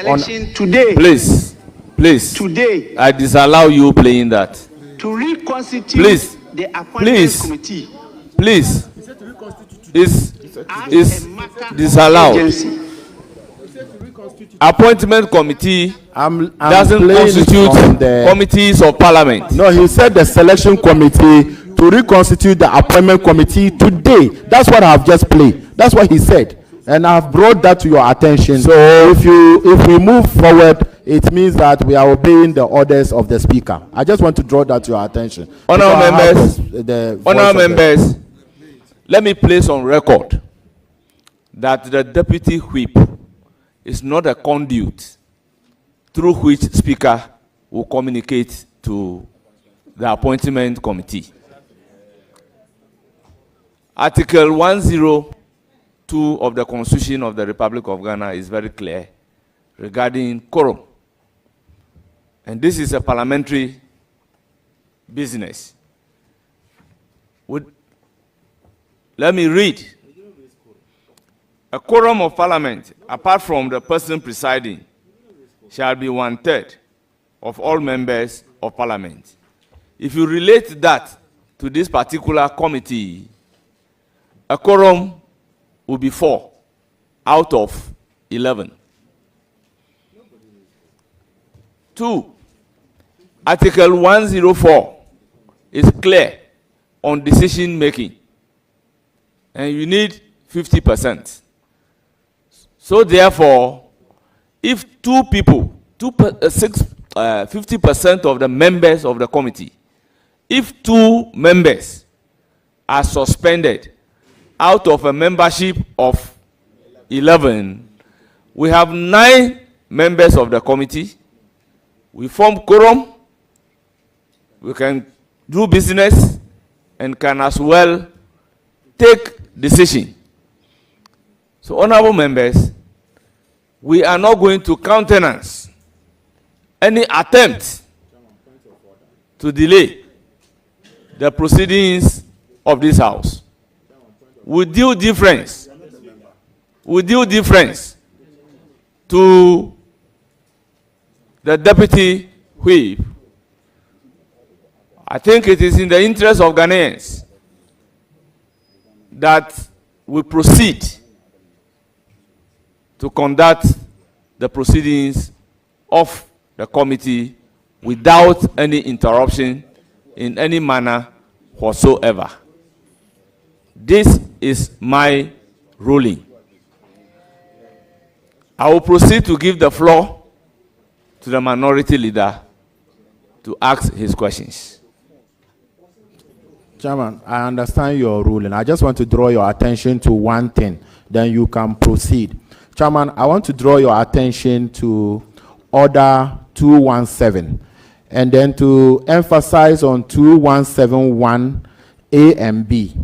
Today, please, today, I disallow you playing that. To reconstitute the appointment committee. Please, is disallowed. Appointment committee doesn't constitute committees of parliament. No, he said the selection committee to reconstitute the appointment committee today. That's what I have just played. That's what he said, and I have brought that to your attention. So if we move forward, it means that we are obeying the orders of the speaker. I just want to draw that to your attention. Honourable members, let me place on record that the deputy whip is not a conduit through which speaker will communicate to the appointment committee. Article 102 of the Constitution of the Republic of Ghana is very clear regarding quorum. And this is a parliamentary business. Let me read. A quorum of parliament, apart from the person presiding, shall be 1/3 of all members of parliament. If you relate that to this particular committee, a quorum will be 4 out of 11. 2, Article 104 is clear on decision making, and you need 50%. So therefore, if 2 people, 50% of the members of the committee, if 2 members are suspended out of a membership of 11, we have 9 members of the committee. We form quorum, we can do business, and can as well take decision. So, honorable members, we are not going to countenance any attempt to delay the proceedings of this House. With due difference to the deputy whip, I think it is in the interest of Ghanaians that we proceed to conduct the proceedings of the committee without any interruption in any manner whatsoever. This is my ruling. I will proceed to give the floor to the minority leader to ask his questions. Chairman, I understand your ruling. I just want to draw your attention to one thing, then you can proceed. Chairman, I want to draw your attention to Order 217, and then to emphasize on 2171 A and B.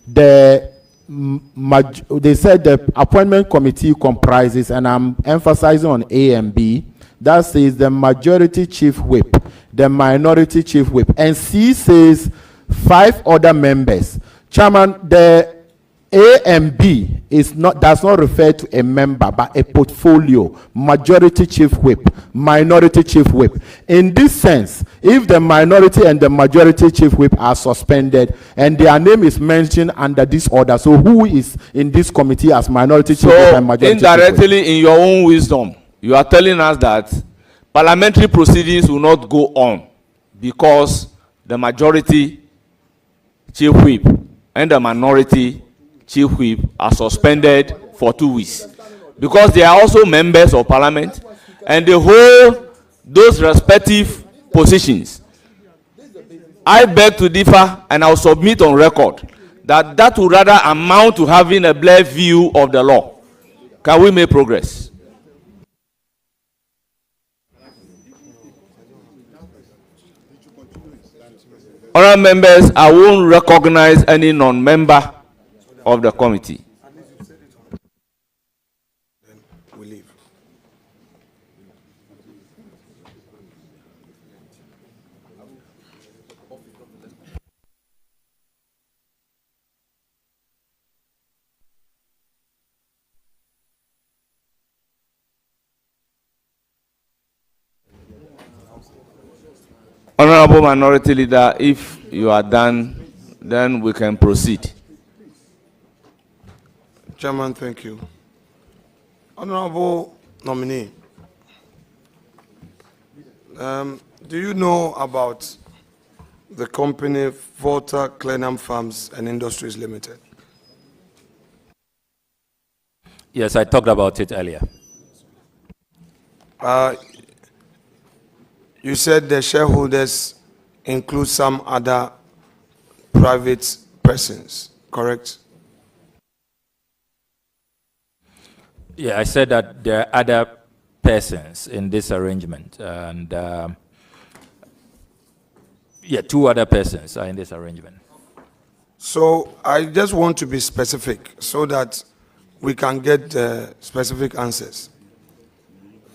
They said the appointment committee comprises, and I'm emphasizing on A and B, that says the majority chief whip, the minority chief whip, and C says 5 other members. Chairman, the A and B does not refer to a member, but a portfolio. Majority chief whip, minority chief whip. In this sense, if the minority and the majority chief whip are suspended and their name is mentioned under this order, so who is in this committee as minority chief whip and majority chief whip? Indirectly, in your own wisdom, you are telling us that parliamentary proceedings will not go on because the majority chief whip and the minority chief whip are suspended for 2 weeks, because they are also members of parliament and they hold those respective positions. I beg to differ, and I'll submit on record that will rather amount to having a blurred view of the law. Can we make progress? Honourable members, I won't recognize any non-member of the committee. Honorable Minority Leader, if you are done, then we can proceed. Chairman, thank you. Honorable nominee, do you know about the company Volta Clenham Farms and Industries Limited? Yes, I talked about it earlier. You said the shareholders include some other private persons, correct? Yeah, I said that there are other persons in this arrangement, and yeah, 2 other persons are in this arrangement. So I just want to be specific so that we can get specific answers.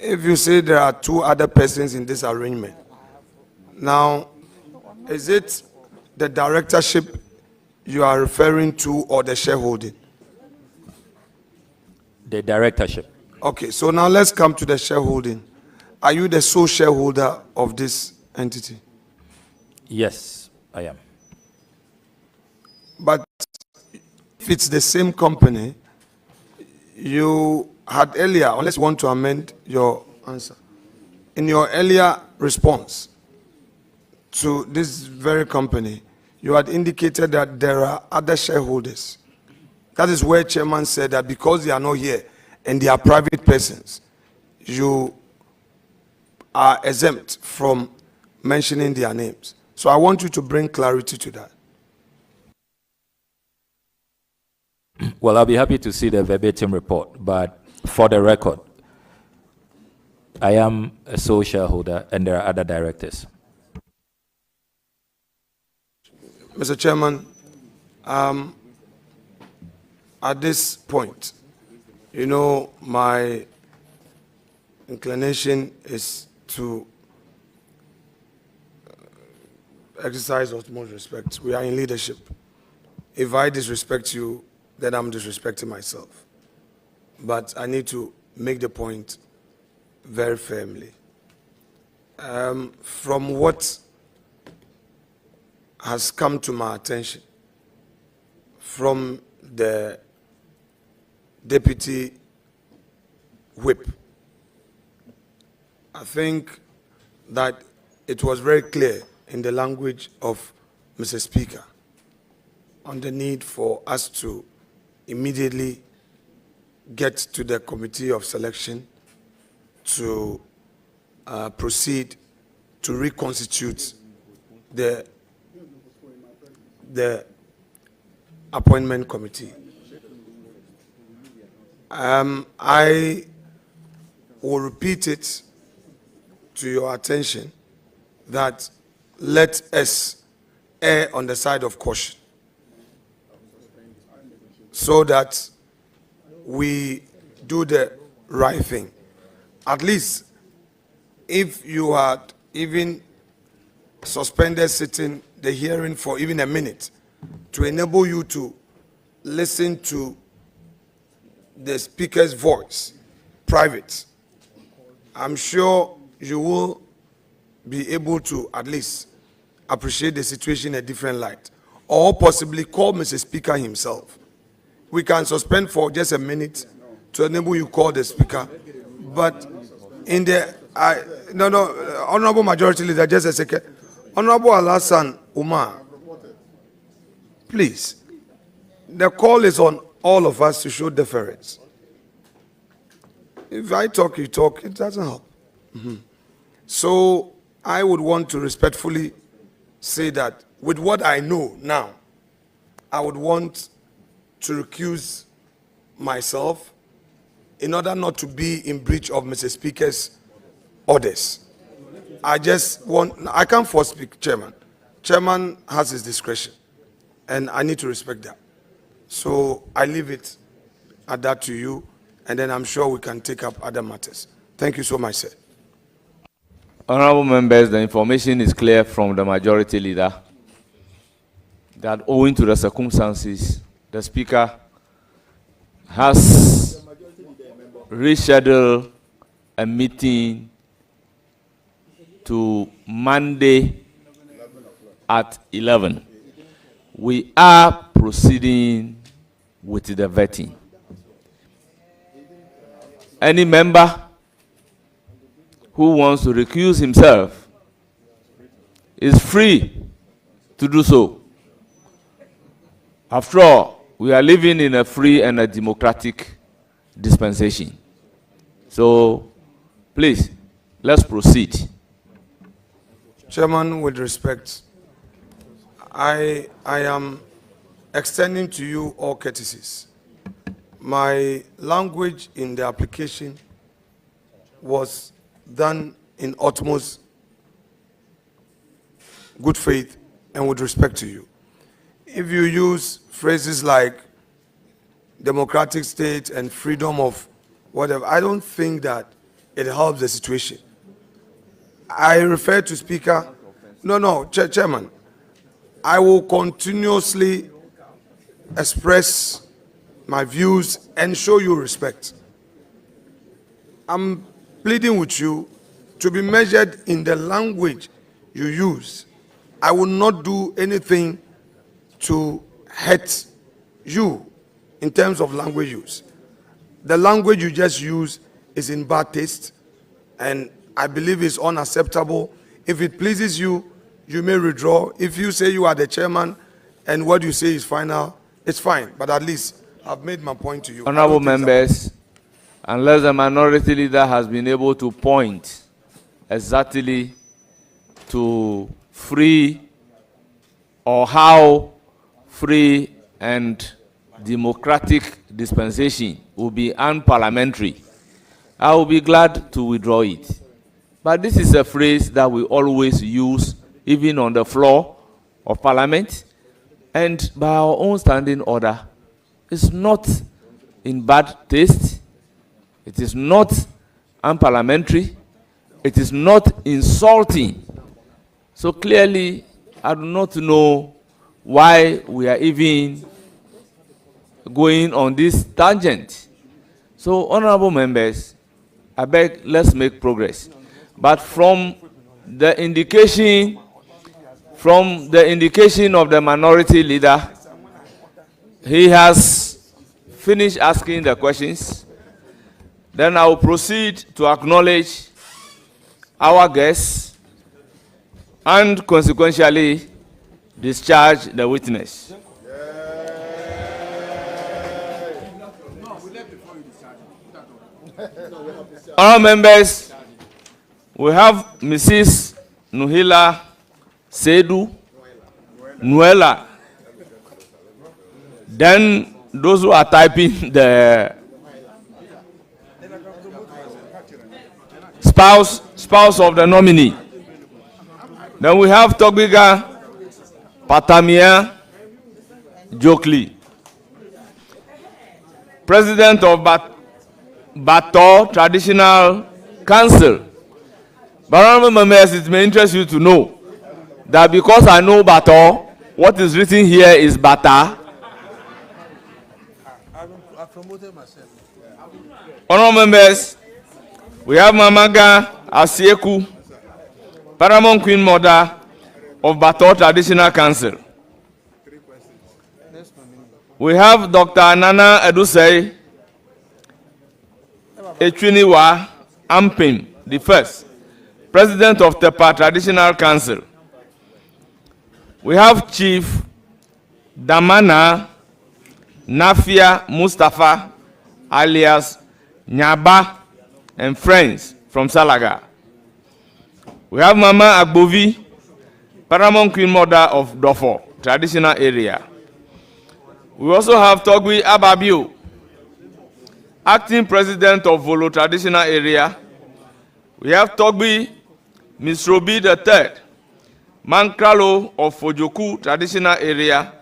If you say there are 2 other persons in this arrangement, now, is it the directorship you are referring to or the shareholding? The directorship. Okay, so now let's come to the shareholding. Are you the sole shareholder of this entity? Yes, I am. But if it's the same company, you had earlier, unless you want to amend your answer, in your earlier response to this very company, you had indicated that there are other shareholders. That is where Chairman said that because they are not here and they are private persons, you are exempt from mentioning their names. So I want you to bring clarity to that. Well, I'll be happy to see the verbatim report, but for the record, I am a sole shareholder and there are other directors. Mr. Chairman, at this point, you know, my inclination is to exercise utmost respect. We are in leadership. If I disrespect you, then I'm disrespecting myself. But I need to make the point very firmly. From what has come to my attention from the Deputy Whip, I think that it was very clear in the language of Mr. Speaker on the need for us to immediately get to the committee of selection to proceed to reconstitute the appointment committee. I will repeat it to your attention that let us err on the side of caution so that we do the right thing. At least if you had even suspended sitting the hearing for even a minute to enable you to listen to the speaker's voice, private, I'm sure you will be able to at least appreciate the situation in a different light, or possibly call Mr. Speaker himself. We can suspend for just a minute to enable you call the speaker, but in the Honorable Majority Leader, just a second. Honorable Alassane Umar, please. The call is on all of us to show deference. If I talk, you talk, it doesn't help. So I would want to respectfully say that with what I know now, I would want to recuse myself in order not to be in breach of Mr. Speaker's orders. I can't force speak, Chairman. Chairman has his discretion, and I need to respect that. So I leave it at that to you, and then I'm sure we can take up other matters. Thank you so much, sir. Honorable members, the information is clear from the Majority Leader that owing to the circumstances, the Speaker has rescheduled a meeting to Monday, at 11. We are proceeding with the vetting. Any member who wants to recuse himself is free to do so. After all, we are living in a free and a democratic dispensation. So, please, let's proceed. Chairman, with respect, I am extending to you all courtesies. My language in the application was done in utmost good faith and with respect to you. If you use phrases like democratic state and freedom of whatever, I don't think that it helps the situation. I refer to Speaker. No, Chairman. I will continuously express my views and show you respect. I'm pleading with you to be measured in the language you use. I will not do anything to hurt you in terms of language use. The language you just use is in bad taste, and I believe it's unacceptable. If it pleases you, you may withdraw. If you say you are the chairman and what you say is final, it's fine. But at least I've made my point to you. Honorable members, unless the minority leader has been able to point exactly to free or how free and democratic dispensation will be unparliamentary, I will be glad to withdraw it. But this is a phrase that we always use even on the floor of Parliament, and by our own standing order. It's not in bad taste, it is not unparliamentary, it is not insulting. So clearly, I do not know why we are even going on this tangent. So, honorable members, I beg, let's make progress. But from the indication of the minority leader, he has finished asking the questions. Then I will proceed to acknowledge our guests and consequentially discharge the witness. Honourable members, we have Mrs. Nuhila Sedu Nuela. Then those who are typing the spouse of the nominee. Then we have Togbiga Patamia Jokli, President of Bato Traditional Council. But honorable members, it may interest you to know that because I know Bato, what is written here is Bata. I promoted myself. Honorable members, we have Mamaga Asieku, Paramount Queen Mother of Bato Traditional Council. We have Dr. Nana Edusei Echuniwa Ampim, the first, President of Tepa Traditional Council. We have Chief Damana Nafia Mustafa alias Nyaba and friends from Salaga. We have Mama Agbovi, Paramount Queen Mother of Dofo Traditional Area. We also have Togwi Ababio, Acting President of Volo Traditional Area. We have Togbi Misrobi III, Mankralo of Fojoku Traditional Area.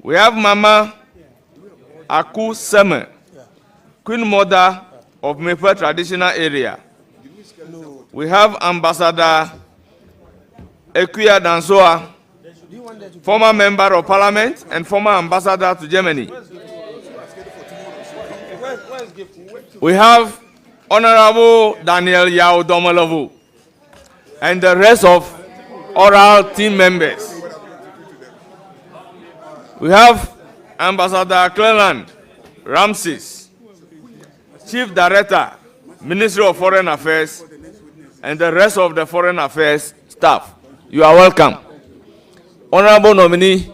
We have Mama Aku-Seme, Queen Mother of Mepe Traditional Area. We have Ambassador Ekuya Dansoa, former Member of Parliament and former Ambassador to Germany. We have Honorable Daniel Yao Domolovu and the rest of oral team members. We have Ambassador Cleland Ramses, Chief Director, Ministry of Foreign Affairs, and the rest of the Foreign Affairs staff. You are welcome. Honorable nominee,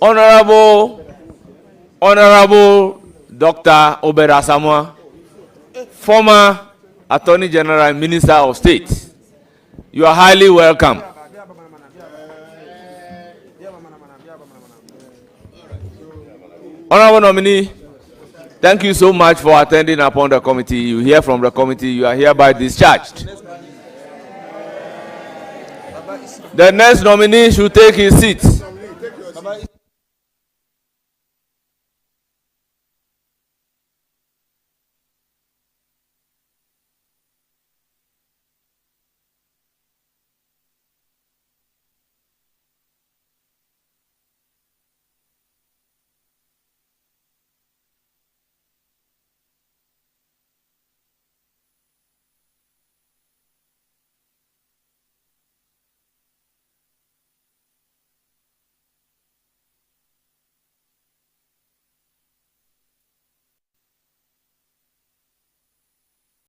Honorable Dr. Hon.Samuel, former Attorney General and Minister of State. You are highly welcome. Honorable nominee, thank you so much for attending upon the committee. You hear from the committee, you are hereby discharged. The next nominee should take his seat.